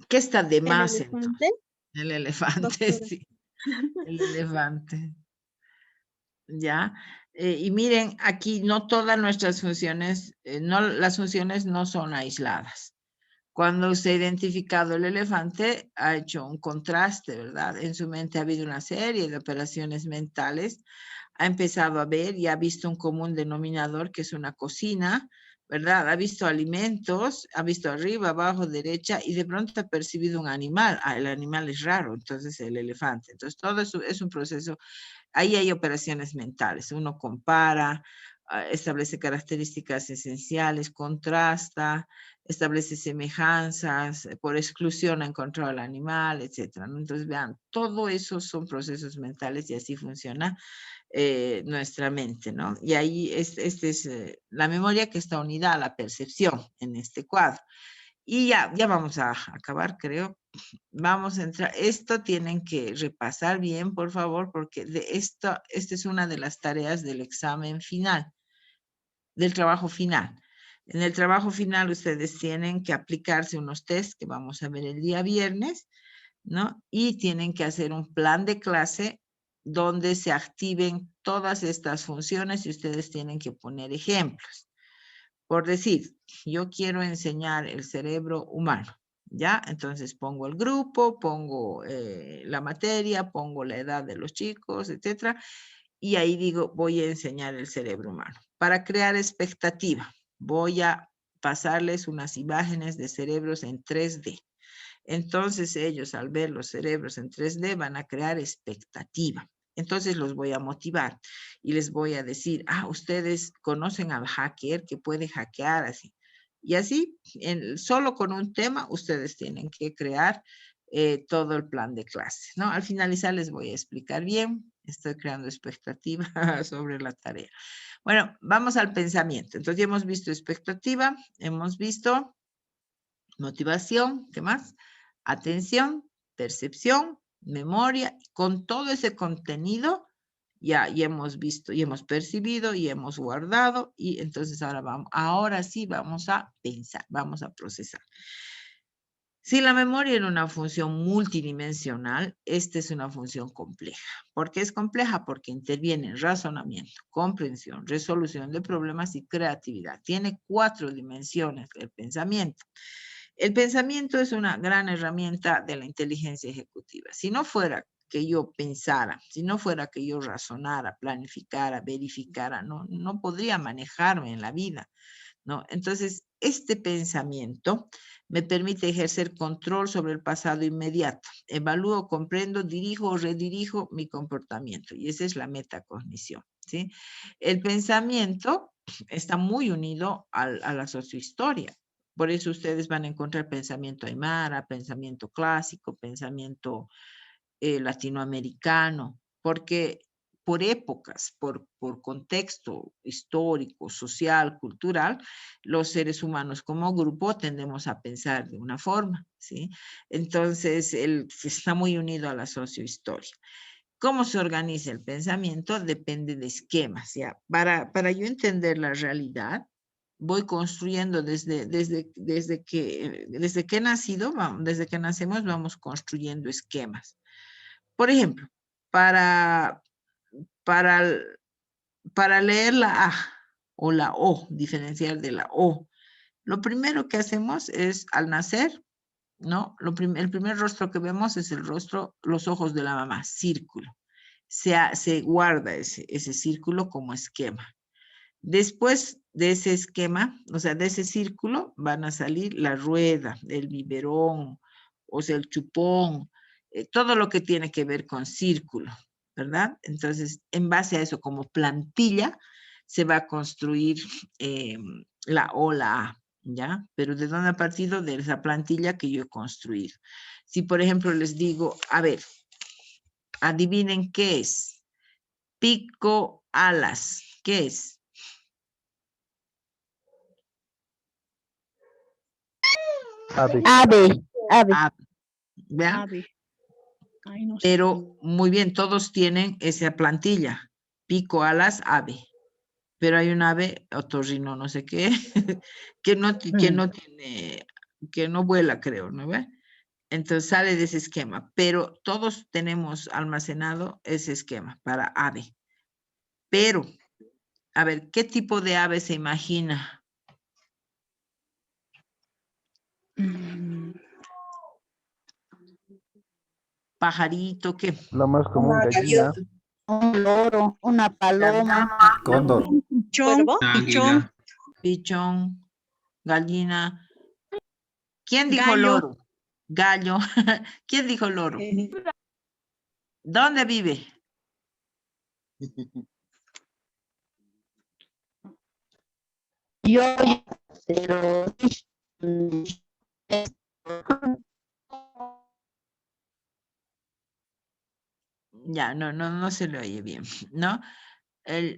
¿Qué está de más? ¿El elefante? El elefante, sí. El elefante. ¿Ya? Y miren, aquí no todas nuestras funciones, las funciones no son aisladas. Cuando usted ha identificado el elefante, ha hecho un contraste, ¿verdad? En su mente ha habido una serie de operaciones mentales, ha empezado a ver y ha visto un común denominador que es una cocina, ¿verdad? Ha visto alimentos, ha visto arriba, abajo, derecha y de pronto ha percibido un animal. Ah, el animal es raro, entonces el elefante. Entonces todo eso es un proceso. Ahí hay operaciones mentales. Uno compara, establece características esenciales, contrasta, establece semejanzas, por exclusión ha encontrado al animal, etc. Entonces, vean, todo eso son procesos mentales y así funciona nuestra mente, ¿no? Y ahí es la memoria que está unida a la percepción en este cuadro. Y ya vamos a acabar, creo. Vamos a entrar. Esto tienen que repasar bien, por favor, porque esta es una de las tareas del examen final, del trabajo final. En el trabajo final ustedes tienen que aplicarse unos test que vamos a ver el día viernes, ¿no? Y tienen que hacer un plan de clase donde se activen todas estas funciones y ustedes tienen que poner ejemplos. Por decir, yo quiero enseñar el cerebro humano, ¿ya? Entonces pongo el grupo, pongo la materia, pongo la edad de los chicos, etcétera, y ahí digo, voy a enseñar el cerebro humano. Para crear expectativa, voy a pasarles unas imágenes de cerebros en 3D. Entonces ellos, al ver los cerebros en 3D, van a crear expectativa. Entonces los voy a motivar y les voy a decir, ustedes conocen al hacker que puede hackear así. Y así, solo con un tema, ustedes tienen que crear todo el plan de clase, ¿no? Al finalizar les voy a explicar bien. Estoy creando expectativa sobre la tarea. Bueno, vamos al pensamiento. Entonces ya hemos visto expectativa, hemos visto motivación, ¿qué más? Atención, percepción, memoria. Con todo ese contenido ya hemos visto, y hemos percibido, y hemos guardado, y entonces ahora sí vamos a pensar, vamos a procesar. Si la memoria era una función multidimensional, esta es una función compleja. ¿Por qué es compleja? Porque interviene en razonamiento, comprensión, resolución de problemas y creatividad. Tiene 4 dimensiones el pensamiento. El pensamiento es una gran herramienta de la inteligencia ejecutiva. Si no fuera que yo pensara, si no fuera que yo razonara, planificara, verificara, no podría manejarme en la vida, ¿no? Entonces, este pensamiento me permite ejercer control sobre el pasado inmediato. Evalúo, comprendo, dirijo o redirijo mi comportamiento. Y esa es la metacognición, ¿sí? El pensamiento está muy unido a la sociohistoria. Por eso ustedes van a encontrar pensamiento aymara, pensamiento clásico, pensamiento latinoamericano, porque por épocas, por contexto histórico, social, cultural, los seres humanos como grupo tendemos a pensar de una forma, ¿sí? Entonces, está muy unido a la sociohistoria. ¿Cómo se organiza el pensamiento? Depende de esquemas, ¿ya? Para yo entender la realidad, voy construyendo desde que he nacido, desde que nacemos, vamos construyendo esquemas. Por ejemplo, para leer la A o la O, diferenciar de la O, lo primero que hacemos es, al nacer, ¿no? El primer rostro que vemos es el rostro, los ojos de la mamá, círculo. Se guarda ese círculo como esquema. Después de ese esquema, o sea, de ese círculo, van a salir la rueda, el biberón, o sea, el chupón, todo lo que tiene que ver con círculo, ¿verdad? Entonces, en base a eso, como plantilla, se va a construir la O, la A, ¿ya? Pero ¿de dónde ha partido? De esa plantilla que yo he construido. Si, por ejemplo, les digo, a ver, adivinen qué es. Pico, alas, ¿qué es? Ave. ¿Vean? Ave. Ay, no sé. Pero muy bien, todos tienen esa plantilla. Pico, alas, ave. Pero hay un ave, otorrino, no sé qué, que no tiene, que no vuela, creo, ¿no ve? Entonces sale de ese esquema. Pero todos tenemos almacenado ese esquema para ave. Pero, a ver, ¿qué tipo de ave se imagina? Pajarito, ¿qué? Lo más común, gallina. Un loro, una paloma. Cóndor. Pichón, pichón, Pichón, gallina. ¿Quién dijo gallo. loro? Gallo. ¿Quién dijo loro? ¿Dónde vive? Yo, pero Ya, no se le oye bien, ¿no?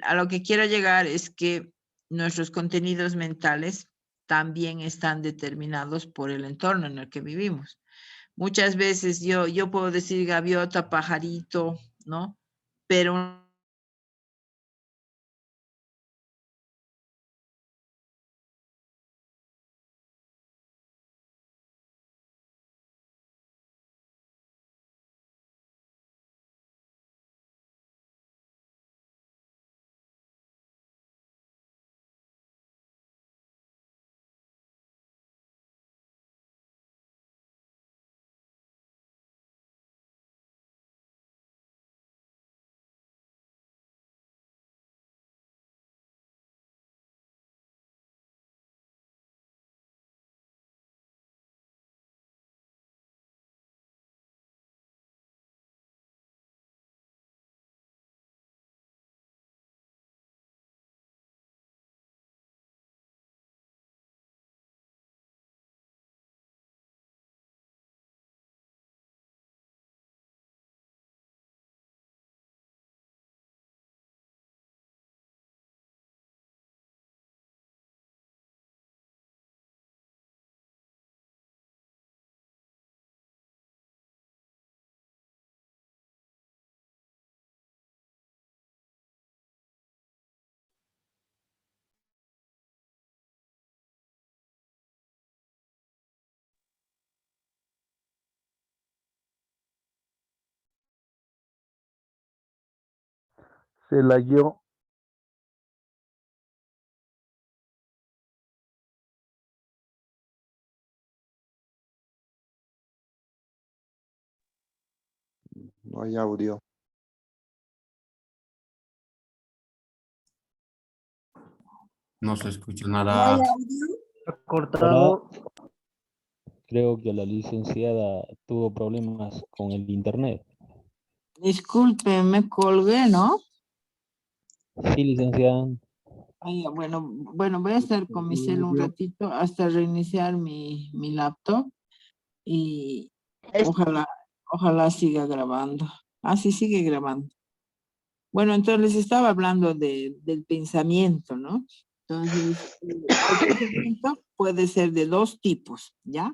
A lo que quiero llegar es que nuestros contenidos mentales también están determinados por el entorno en el que vivimos. Muchas veces yo puedo decir gaviota, pajarito, ¿no? Pero Se la dio. No hay audio. No se escucha ¿No hay nada. audio? Cortado. Creo que la licenciada tuvo problemas con el internet. Disculpe, me colgué, ¿no? Sí, licenciada. Bueno, voy a estar con mi cel un ratito hasta reiniciar mi laptop y ojalá siga grabando. Ah, sí, sigue grabando. Bueno, entonces les estaba hablando del pensamiento, ¿no? Entonces, el pensamiento puede ser de dos tipos, ¿ya?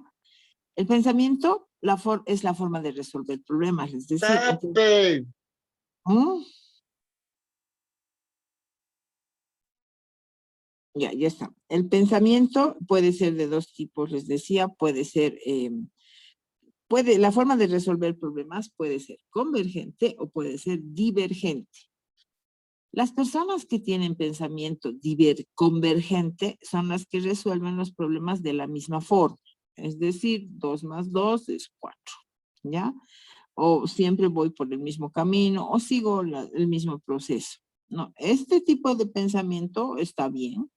El pensamiento es la forma de resolver problemas, es decir... Ya está. El pensamiento puede ser de dos tipos, les decía, puede ser, la forma de resolver problemas puede ser convergente o puede ser divergente. Las personas que tienen pensamiento convergente son las que resuelven los problemas de la misma forma. Es decir, 2 más 2 es 4, ¿ya? O siempre voy por el mismo camino o sigo el mismo proceso. No, este tipo de pensamiento está bien,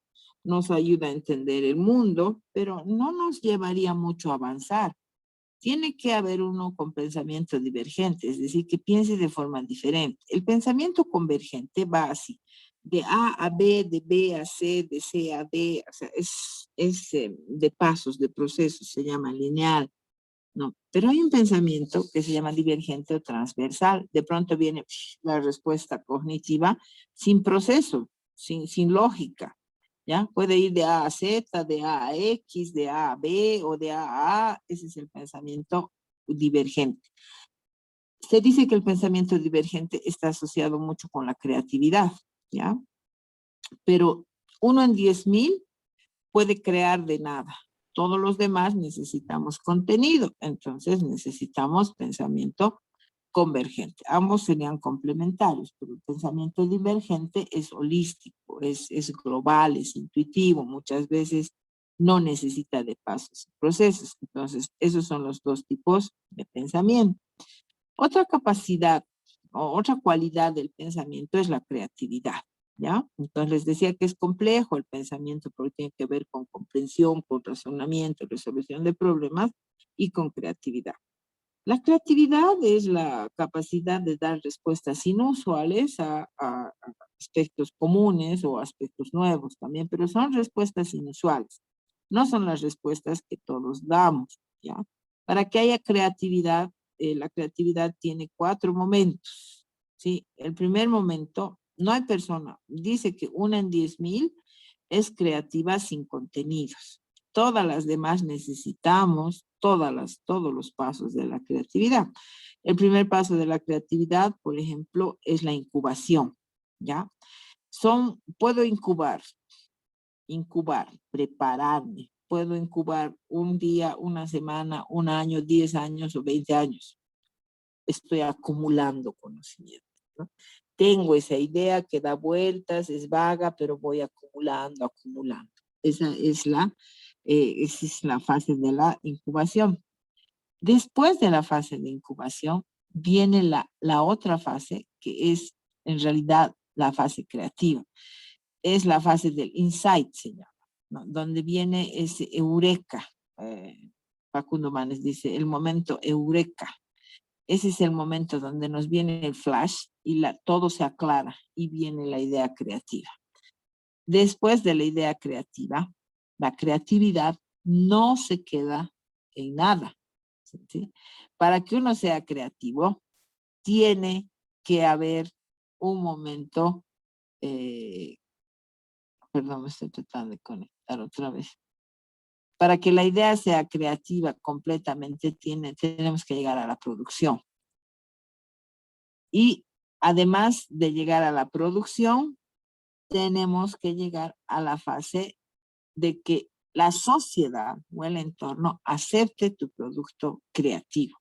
nos ayuda a entender el mundo, pero no nos llevaría mucho a avanzar. Tiene que haber uno con pensamiento divergente, es decir, que piense de forma diferente. El pensamiento convergente va así, de A a B, de B a C, de C a D, o sea, es de pasos, de procesos, se llama lineal. No, pero hay un pensamiento que se llama divergente o transversal. De pronto viene la respuesta cognitiva sin proceso, sin lógica. ¿Ya? Puede ir de A a Z, de A a X, de A a B o de A a A. Ese es el pensamiento divergente. Se dice que el pensamiento divergente está asociado mucho con la creatividad, ¿ya? Pero 1 en 10,000 puede crear de nada. Todos los demás necesitamos contenido, entonces necesitamos pensamiento convergente. Ambos serían complementarios, pero el pensamiento divergente es holístico, es global, es intuitivo, muchas veces no necesita de pasos y procesos. Entonces, esos son los dos tipos de pensamiento. Otra capacidad o otra cualidad del pensamiento es la creatividad, ¿ya? Entonces les decía que es complejo el pensamiento porque tiene que ver con comprensión, con razonamiento, resolución de problemas y con creatividad. La creatividad es la capacidad de dar respuestas inusuales a aspectos comunes o aspectos nuevos también, pero son respuestas inusuales. No son las respuestas que todos damos, ¿ya? Para que haya creatividad, la creatividad tiene 4 momentos, ¿sí? El primer momento, no hay persona, dice que 1 en 10,000 es creativa sin contenidos. Todas las demás necesitamos todos los pasos de la creatividad. El primer paso de la creatividad, por ejemplo, es la incubación, ¿ya? Puedo incubar, prepararme. Puedo incubar un día, una semana, un año, 10 años o 20 años. Estoy acumulando conocimiento, ¿no? Tengo esa idea que da vueltas, es vaga, pero voy acumulando. Esa es la fase de la incubación. Después de la fase de incubación, viene la otra fase, que es en realidad la fase creativa. Es la fase del insight, se llama, ¿no? Donde viene ese eureka. Facundo Manes dice, el momento eureka. Ese es el momento donde nos viene el flash y todo se aclara y viene la idea creativa. Después de la idea creativa, la creatividad no se queda en nada, ¿sí? Para que uno sea creativo, tiene que haber un momento, perdón, me estoy tratando de conectar otra vez. Para que la idea sea creativa completamente, tenemos que llegar a la producción. Y además de llegar a la producción, tenemos que llegar a la fase de que la sociedad o el entorno acepte tu producto creativo.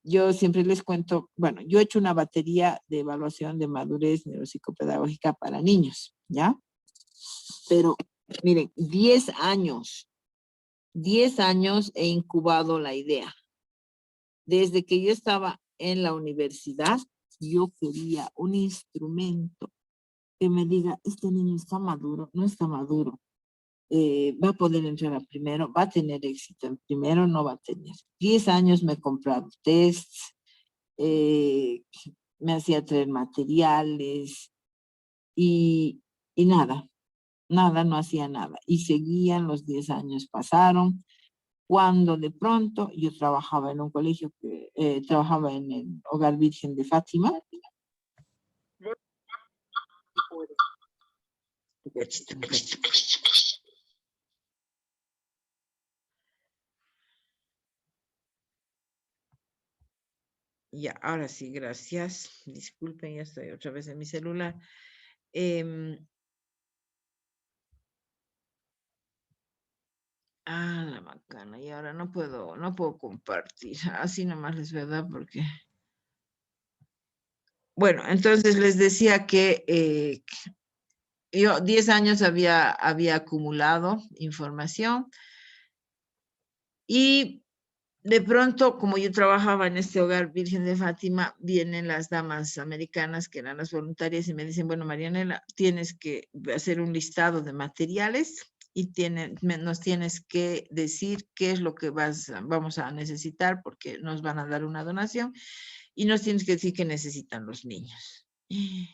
yo siempre les cuento, bueno, yo he hecho una batería de evaluación de madurez neuropsicopedagógica para niños, ¿ya? Pero miren, 10 años he incubado la idea. Desde que yo estaba en la universidad, yo quería un instrumento que me diga, este niño está maduro, no está maduro. Va a poder entrar a primero, va a tener éxito en primero, no va a tener. 10 años me he comprado tests, me hacía traer materiales y nada, no hacía nada. Y seguían, los 10 años pasaron, cuando de pronto yo trabajaba en un colegio, trabajaba en el Hogar Virgen de Fátima. Ya, ahora sí, gracias. Disculpen, ya estoy otra vez en mi celular. La macana, y ahora no puedo compartir. Así nomás les voy a dar porque... Bueno, entonces les decía que yo 10 años había acumulado información y de pronto, como yo trabajaba en este Hogar Virgen de Fátima, vienen las damas americanas que eran las voluntarias y me dicen, bueno, Marianela, tienes que hacer un listado de materiales y nos tienes que decir qué es lo que vamos a necesitar porque nos van a dar una donación y nos tienes que decir qué necesitan los niños. Y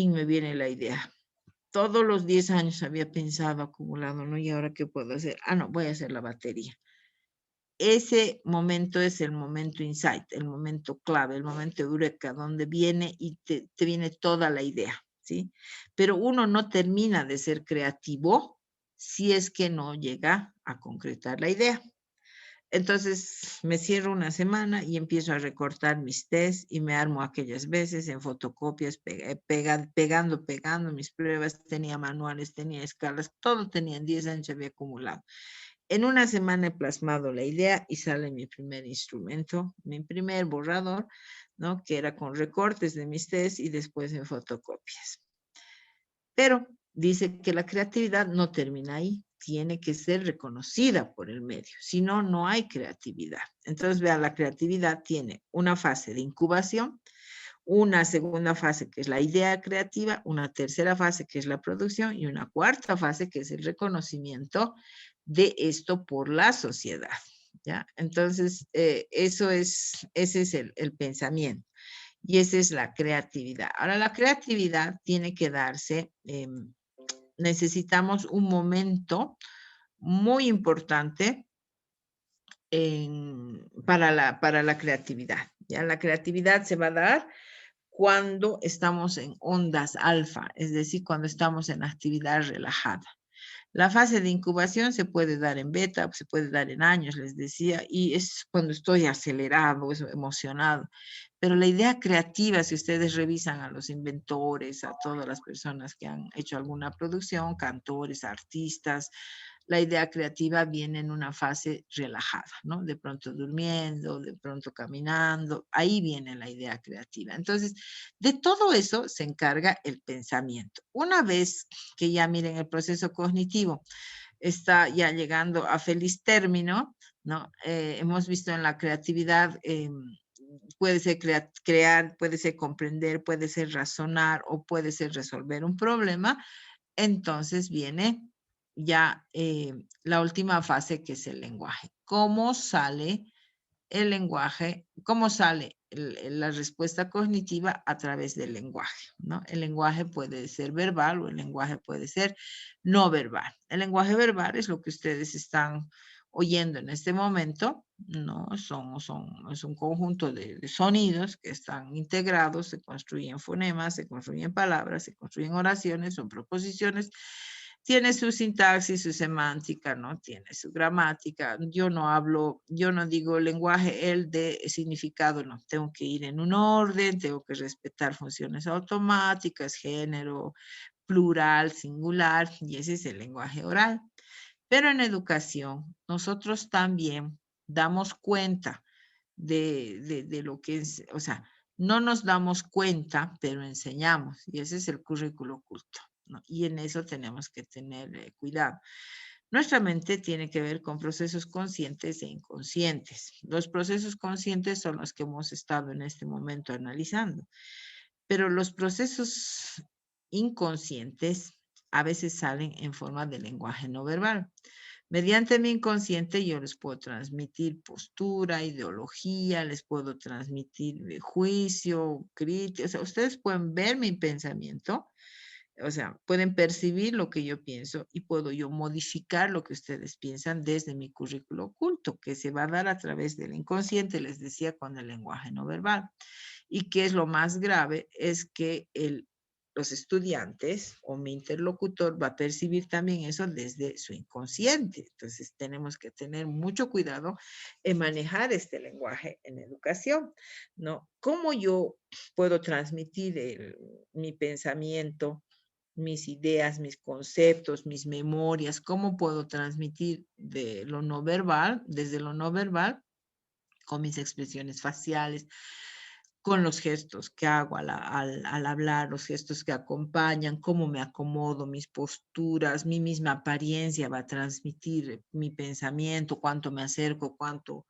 me viene la idea. Todos los 10 años había pensado, acumulado, ¿no? ¿Y ahora qué puedo hacer? No, voy a hacer la batería. Ese momento es el momento insight, el momento clave, el momento eureka, donde viene y te viene toda la idea, ¿sí? Pero uno no termina de ser creativo si es que no llega a concretar la idea. Entonces me cierro una semana y empiezo a recortar mis tests y me armo aquellas veces en fotocopias, pegando mis pruebas, tenía manuales, tenía escalas, todo tenía, en 10 años había acumulado. En una semana he plasmado la idea y sale mi primer instrumento, mi primer borrador, ¿no? Que era con recortes de mis tests y después en fotocopias. Pero dice que la creatividad no termina ahí, tiene que ser reconocida por el medio, si no, no hay creatividad. Entonces, vean, la creatividad tiene una fase de incubación, una segunda fase que es la idea creativa, una tercera fase que es la producción y una cuarta fase que es el reconocimiento de esto por la sociedad, ¿ya? Entonces, ese es el pensamiento y esa es la creatividad. Ahora, la creatividad tiene que darse, necesitamos un momento muy importante para la creatividad, ¿ya? La creatividad se va a dar cuando estamos en ondas alfa, es decir, cuando estamos en actividad relajada. La fase de incubación se puede dar en beta, se puede dar en años, les decía, y es cuando estoy acelerado, emocionado. Pero la idea creativa, si ustedes revisan a los inventores, a todas las personas que han hecho alguna producción, cantores, artistas, la idea creativa viene en una fase relajada, ¿no? De pronto durmiendo, de pronto caminando, ahí viene la idea creativa. Entonces, de todo eso se encarga el pensamiento. Una vez que ya miren el proceso cognitivo está ya llegando a feliz término, ¿no? Hemos visto en la creatividad, puede ser crear, puede ser comprender, puede ser razonar o puede ser resolver un problema. Entonces viene ya la última fase, que es el lenguaje. ¿Cómo sale el lenguaje? ¿Cómo sale la respuesta cognitiva? A través del lenguaje, ¿no? El lenguaje puede ser verbal o el lenguaje puede ser no verbal. El lenguaje verbal es lo que ustedes están oyendo en este momento, ¿no? Es un conjunto de sonidos que están integrados, se construyen fonemas, se construyen palabras, se construyen oraciones, son proposiciones. Tiene su sintaxis, su semántica, ¿no? Tiene su gramática. Yo no digo lenguaje, el de significado, no. Tengo que ir en un orden, tengo que respetar funciones automáticas, género, plural, singular, y ese es el lenguaje oral. Pero en educación, nosotros también damos cuenta de lo que es, o sea, no nos damos cuenta, pero enseñamos, y ese es el currículo oculto, ¿no? Y en eso tenemos que tener cuidado. Nuestra mente tiene que ver con procesos conscientes e inconscientes. Los procesos conscientes son los que hemos estado en este momento analizando, pero los procesos inconscientes a veces salen en forma de lenguaje no verbal. Mediante mi inconsciente yo les puedo transmitir postura, ideología, les puedo transmitir juicio, crítica. O sea, ustedes pueden ver mi pensamiento, o sea, pueden percibir lo que yo pienso y puedo yo modificar lo que ustedes piensan desde mi currículo oculto, que se va a dar a través del inconsciente, les decía, con el lenguaje no verbal. Y que es lo más grave, es que los estudiantes o mi interlocutor va a percibir también eso desde su inconsciente. Entonces tenemos que tener mucho cuidado en manejar este lenguaje en educación, ¿no? ¿Cómo yo puedo transmitir mi pensamiento, mis ideas, mis conceptos, mis memorias? ¿Cómo puedo transmitir de lo no verbal, desde lo no verbal, con mis expresiones faciales, con los gestos que hago al hablar, los gestos que acompañan, cómo me acomodo, mis posturas, mi misma apariencia va a transmitir mi pensamiento, cuánto me acerco, cuánto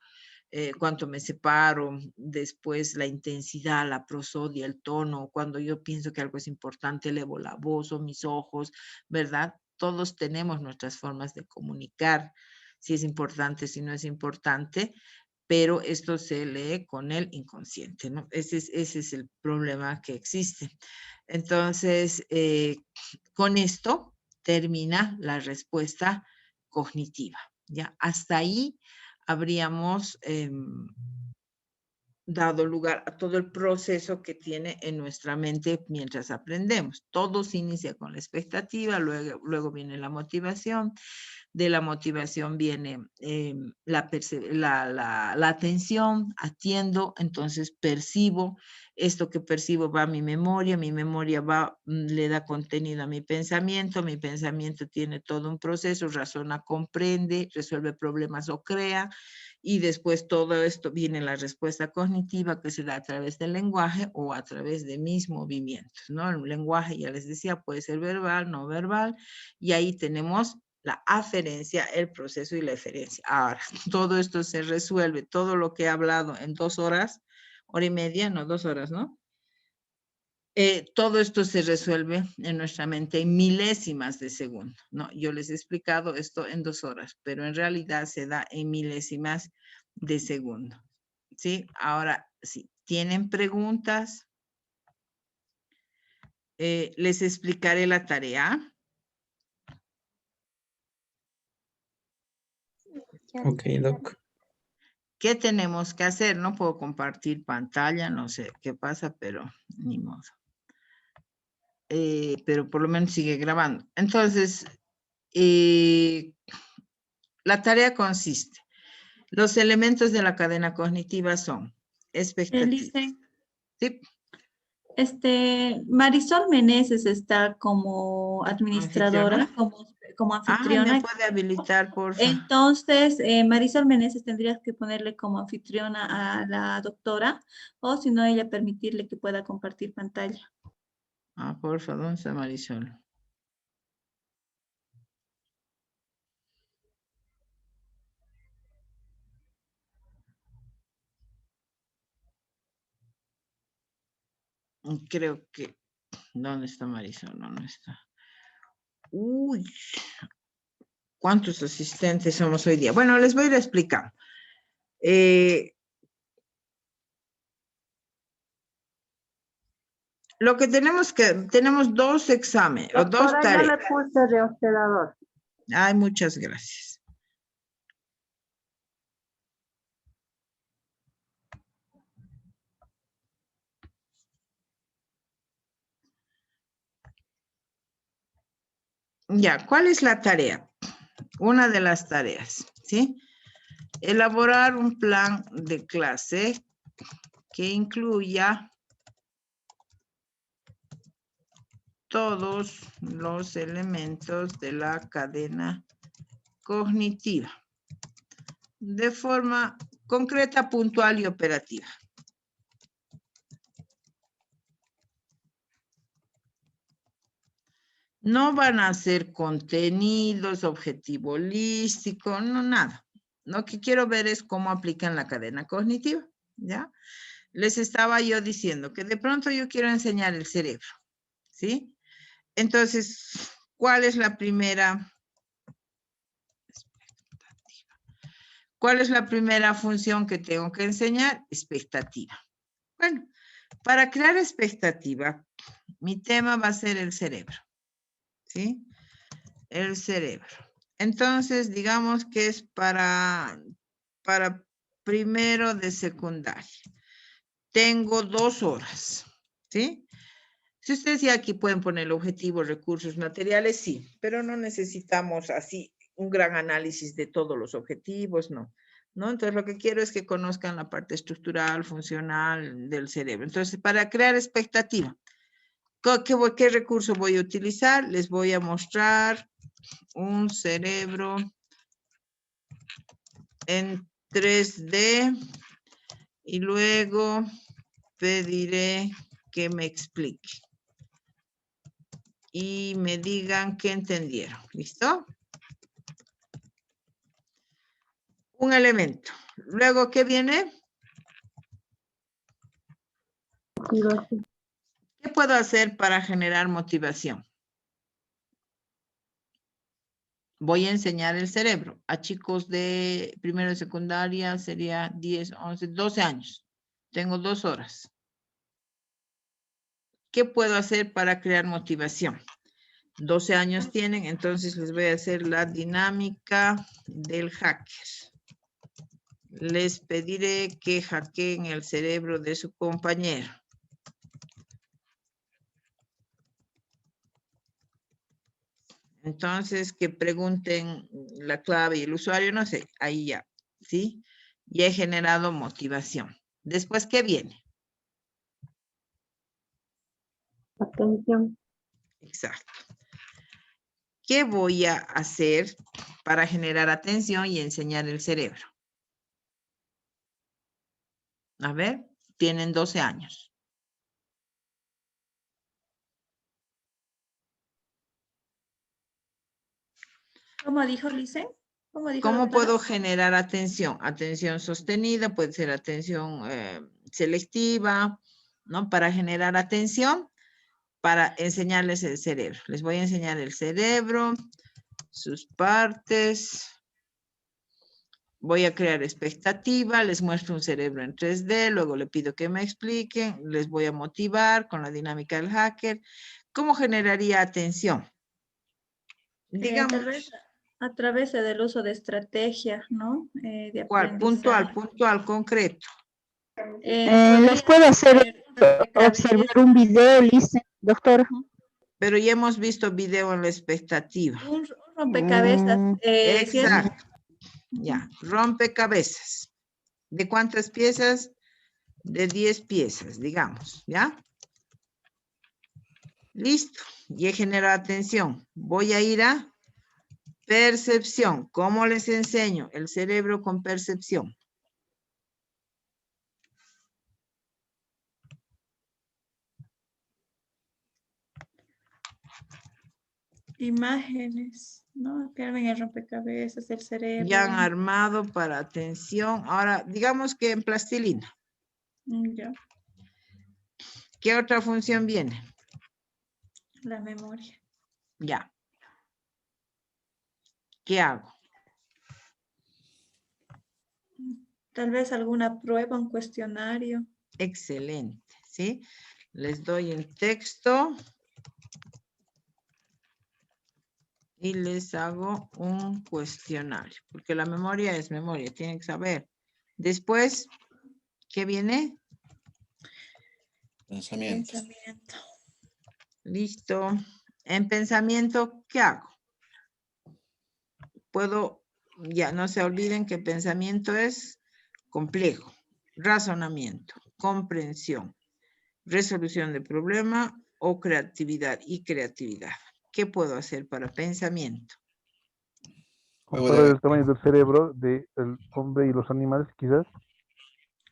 me separo, después la intensidad, la prosodia, el tono, cuando yo pienso que algo es importante, elevo la voz o mis ojos, ¿verdad? Todos tenemos nuestras formas de comunicar, si es importante, si no es importante, pero esto se lee con el inconsciente, ¿no? Ese es el problema que existe. Entonces, con esto termina la respuesta cognitiva, ¿ya? Hasta ahí habríamos dado lugar a todo el proceso que tiene en nuestra mente mientras aprendemos. Todo se inicia con la expectativa, luego viene la motivación. De la motivación viene la atención, atiendo, entonces percibo, esto que percibo va a mi memoria le da contenido a mi pensamiento tiene todo un proceso, razona, comprende, resuelve problemas o crea, y después todo esto viene la respuesta cognitiva que se da a través del lenguaje o a través de mis movimientos, ¿no? El lenguaje, ya les decía, puede ser verbal, no verbal, y ahí tenemos la aferencia, el proceso y la eferencia. Ahora, todo esto se resuelve, todo lo que he hablado en 2 horas, hora y media, no 2 horas, ¿no? Todo esto se resuelve en nuestra mente en milésimas de segundo, ¿no? Yo les he explicado esto en 2 horas, pero en realidad se da en milésimas de segundo, ¿sí? Ahora, si tienen preguntas, les explicaré la tarea. Ok, Doc. ¿Qué tenemos que hacer? No puedo compartir pantalla, no sé qué pasa, pero ni modo. Pero por lo menos sigue grabando. Entonces, la tarea consiste. Los elementos de la cadena cognitiva son expectativas. Sí. Marisol Meneses está como administradora, como anfitriona. ¿Me puede habilitar, por favor? Entonces, Marisol Meneses tendrías que ponerle como anfitriona a la doctora, o si no, ella permitirle que pueda compartir pantalla. Por favor, ¿dónde está Marisol? Creo que... ¿Dónde está Marisol? No está. Uy, ¿cuántos asistentes somos hoy día? Bueno, les voy a ir a explicar. Lo que tenemos 2 exámenes, o 2 tareas. Ya le puse de hospedador. Ay, muchas gracias. Ya, ¿cuál es la tarea? Una de las tareas, ¿sí? Elaborar un plan de clase que incluya todos los elementos de la cadena cognitiva de forma concreta, puntual y operativa. No van a ser contenidos, objetivo holístico, no, nada. Lo que quiero ver es cómo aplican la cadena cognitiva, ¿ya? Les estaba yo diciendo que de pronto yo quiero enseñar el cerebro, ¿sí? Entonces, ¿cuál es la primera? ¿Cuál es la primera función que tengo que enseñar? Expectativa. Bueno, para crear expectativa, mi tema va a ser el cerebro, ¿sí? El cerebro. Entonces, digamos que es para primero de secundaria. Tengo 2 horas, ¿sí? Si ustedes ya aquí pueden poner objetivos, recursos, materiales, sí, pero no necesitamos así un gran análisis de todos los objetivos, no. ¿No? Entonces, lo que quiero es que conozcan la parte estructural, funcional del cerebro. Entonces, para crear expectativa, ¿qué recurso voy a utilizar? Les voy a mostrar un cerebro en 3D y luego pediré que me explique y me digan qué entendieron. ¿Listo? Un elemento. Luego, ¿qué viene? ¿Qué puedo hacer para generar motivación? Voy a enseñar el cerebro. A chicos de primero de secundaria sería 10, 11, 12 años. Tengo 2 horas. ¿Qué puedo hacer para crear motivación? 12 años tienen, entonces les voy a hacer la dinámica del hacker. Les pediré que hackeen el cerebro de su compañero. Entonces, que pregunten la clave y el usuario, no sé, ahí ya, ¿sí? Ya he generado motivación. Después, ¿qué viene? Atención. Exacto. ¿Qué voy a hacer para generar atención y enseñar el cerebro? A ver, tienen 12 años. ¿Cómo dijo Lice? ¿Cómo puedo generar atención? Atención sostenida, puede ser atención selectiva, ¿no? Para generar atención, para enseñarles el cerebro. Les voy a enseñar el cerebro, sus partes. Voy a crear expectativa, les muestro un cerebro en 3D, luego le pido que me expliquen, les voy a motivar con la dinámica del hacker. ¿Cómo generaría atención? Digamos, Tal vez a través del uso de estrategias, ¿no? De ¿cuál? aprendizaje. Puntual, concreto. ¿Les puedo hacer observar un video, Lice, doctora? Pero ya hemos visto video en la expectativa. Un rompecabezas. Exacto. Ya, rompecabezas. ¿De cuántas piezas? De 10 piezas, digamos, ¿ya? Listo. Y he generado atención. Voy a ir a percepción. ¿Cómo les enseño? El cerebro con percepción. Imágenes, ¿no? Que armen el rompecabezas del cerebro. Ya han armado para atención. Ahora, digamos que en plastilina. Ya. ¿Qué otra función viene? La memoria. Ya. ¿Qué hago? Tal vez alguna prueba, un cuestionario. Excelente, ¿sí? Les doy el texto. Y les hago un cuestionario. Porque la memoria es memoria, tienen que saber. Después, ¿qué viene? Pensamiento. Listo. En pensamiento, ¿qué hago? Puedo, ya no se olviden que pensamiento es complejo, razonamiento, comprensión, resolución de problema o creatividad y creatividad. ¿Qué puedo hacer para pensamiento? Comparar el tamaño del cerebro del hombre y los animales, quizás.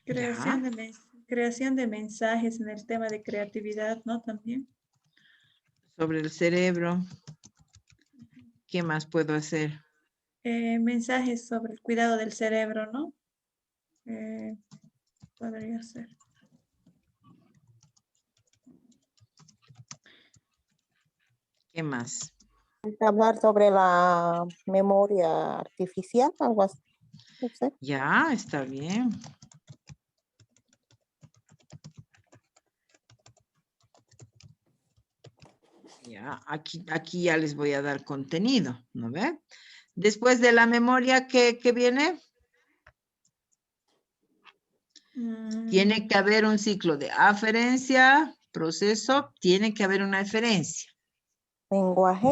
Creación de mensajes en el tema de creatividad, ¿no? También. Sobre el cerebro. ¿Qué más puedo hacer? Mensajes sobre el cuidado del cerebro, ¿no? Podría ser. ¿Qué más? Hablar sobre la memoria artificial, algo así. No sé. Ya, está bien. Ya, aquí ya les voy a dar contenido, ¿no ve? Después de la memoria, ¿qué viene? Tiene que haber un ciclo de aferencia, proceso, tiene que haber una eferencia. Lenguaje.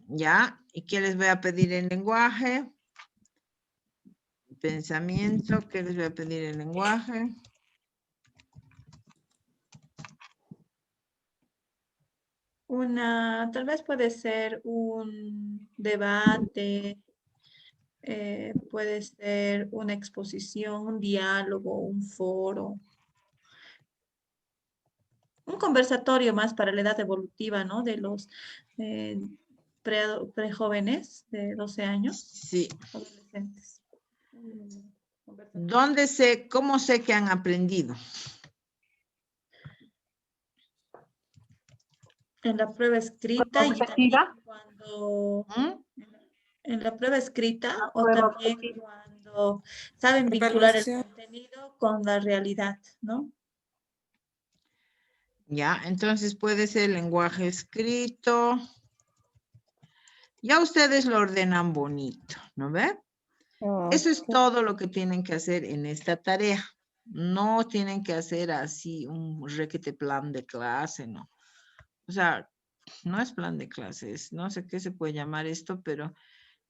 Ya, ¿y qué les voy a pedir en lenguaje? Pensamiento, ¿qué les voy a pedir en lenguaje? Tal vez puede ser un debate, puede ser una exposición, un diálogo, un foro. Un conversatorio más para la edad evolutiva, ¿no? De los prejóvenes de 12 años. Sí. Adolescentes. ¿Cómo sé que han aprendido? En la prueba escrita y también cuando... En la prueba escrita o también cuando saben vincular el contenido con la realidad, ¿no? Ya, entonces puede ser lenguaje escrito. Ya ustedes lo ordenan bonito, ¿no ve? Eso es todo lo que tienen que hacer en esta tarea. No tienen que hacer así un requete plan de clase, no. O sea, no es plan de clases, no sé qué se puede llamar esto, pero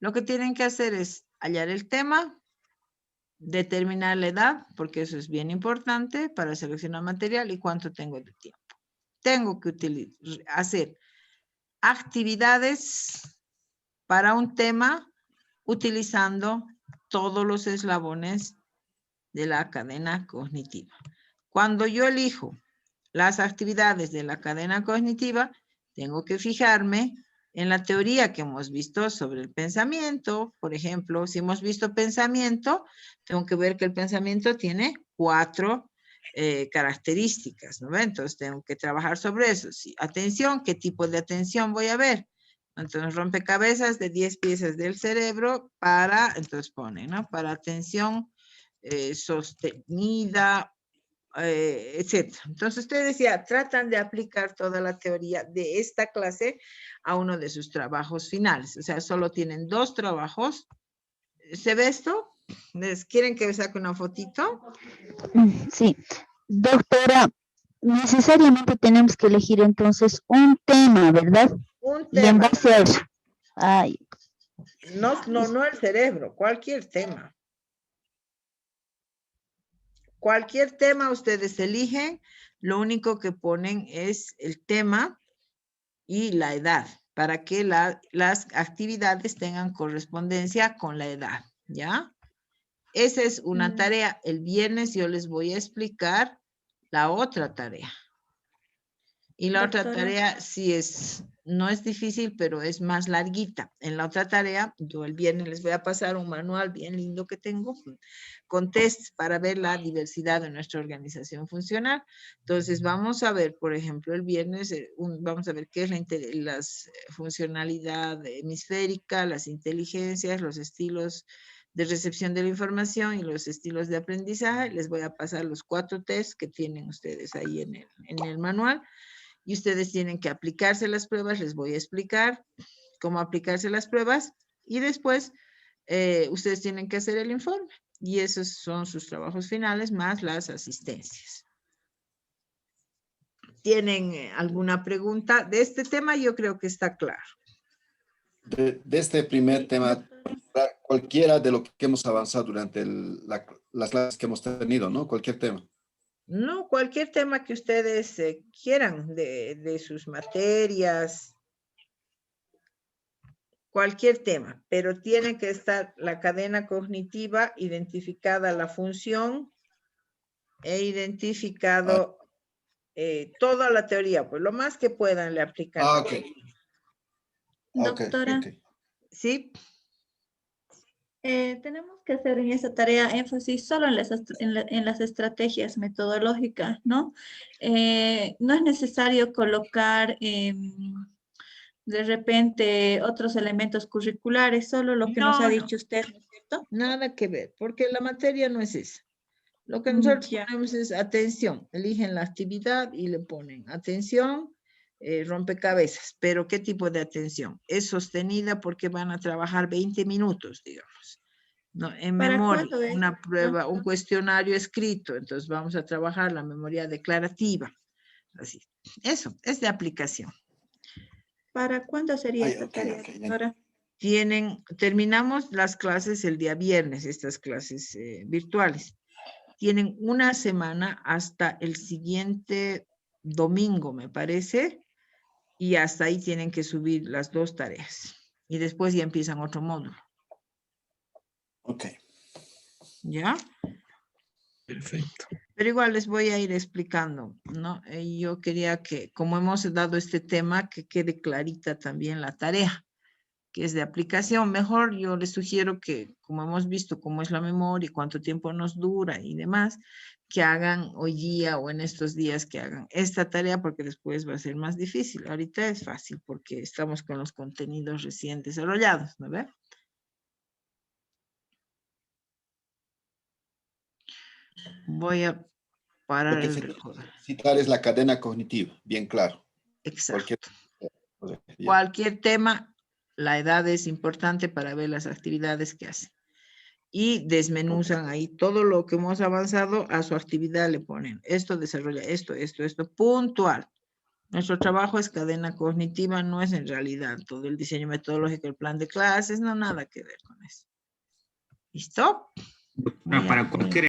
lo que tienen que hacer es hallar el tema, determinar la edad, porque eso es bien importante para seleccionar material y cuánto tengo de tiempo. Tengo que hacer actividades para un tema utilizando todos los eslabones de la cadena cognitiva. Cuando yo elijo las actividades de la cadena cognitiva, tengo que fijarme en la teoría que hemos visto sobre el pensamiento. Por ejemplo, si hemos visto pensamiento, tengo que ver que el pensamiento tiene 4 características, ¿no? Entonces tengo que trabajar sobre eso. Sí, atención, ¿qué tipo de atención voy a ver? Entonces, rompecabezas de 10 piezas del cerebro para, entonces pone, ¿no? Para atención sostenida, etcétera. Entonces, ustedes ya tratan de aplicar toda la teoría de esta clase a uno de sus trabajos finales. O sea, solo tienen 2 trabajos. ¿Se ve esto? ¿Les quieren que saque una fotito? Sí. Doctora, necesariamente tenemos que elegir entonces un tema, ¿verdad? Un Y en tema. base a eso. Ay. No el cerebro, cualquier tema. Cualquier tema ustedes eligen, lo único que ponen es el tema y la edad, para que las actividades tengan correspondencia con la edad, ¿ya? Esa es una tarea. El viernes yo les voy a explicar la otra tarea. Y la otra tarea sí no es difícil, pero es más larguita. En la otra tarea, yo el viernes les voy a pasar un manual bien lindo que tengo con tests para ver la diversidad de nuestra organización funcional. Entonces, vamos a ver, por ejemplo, el viernes, vamos a ver qué es la funcionalidad hemisférica, las inteligencias, los estilos de recepción de la información y los estilos de aprendizaje. Les voy a pasar los 4 tests que tienen ustedes ahí en el manual. Y ustedes tienen que aplicarse las pruebas, les voy a explicar cómo aplicarse las pruebas y después ustedes tienen que hacer el informe y esos son sus trabajos finales más las asistencias. ¿Tienen alguna pregunta de este tema? Yo creo que está claro. De este primer tema, cualquiera de lo que hemos avanzado durante las clases que hemos tenido, ¿no? Cualquier tema. No, cualquier tema que ustedes quieran de sus materias. Cualquier tema, pero tiene que estar la cadena cognitiva, identificada la función e identificado toda la teoría, pues lo más que puedan le aplican. Ok. Doctora. Sí. Tenemos que hacer en esta tarea énfasis solo en las estrategias metodológicas, ¿no? No es necesario colocar de repente otros elementos curriculares, solo lo que nos ha dicho usted, ¿no es cierto? Nada que ver, porque la materia no es esa. Lo que nosotros ponemos es atención. Eligen la actividad y le ponen atención, rompecabezas. Pero ¿qué tipo de atención? Es sostenida porque van a trabajar 20 minutos, digamos. No, en memoria, una prueba, un cuestionario escrito. Entonces vamos a trabajar la memoria declarativa. Así. Eso, es de aplicación. ¿Para cuándo sería esta tarea, doctora? Terminamos las clases el día viernes, estas clases virtuales. Tienen una semana hasta el siguiente domingo, me parece, y hasta ahí tienen que subir las 2 tareas. Y después ya empiezan otro módulo. Ok. ¿Ya? Perfecto. Pero igual les voy a ir explicando, ¿no? Yo quería que, como hemos dado este tema, que quede clarita también la tarea, que es de aplicación. Mejor yo les sugiero que, como hemos visto cómo es la memoria y cuánto tiempo nos dura y demás, que hagan hoy día o en estos días que hagan esta tarea, porque después va a ser más difícil. Ahorita es fácil porque estamos con los contenidos recién desarrollados, ¿no ve? Voy a parar el recordar. Citar es la cadena cognitiva, bien claro. Exacto. Cualquier tema, la edad es importante para ver las actividades que hacen. Y desmenuzan ahí todo lo que hemos avanzado, a su actividad le ponen esto, desarrolla esto, puntual. Nuestro trabajo es cadena cognitiva, no es en realidad todo el diseño metodológico, el plan de clases, no, nada que ver con eso. ¿Listo? Para cualquier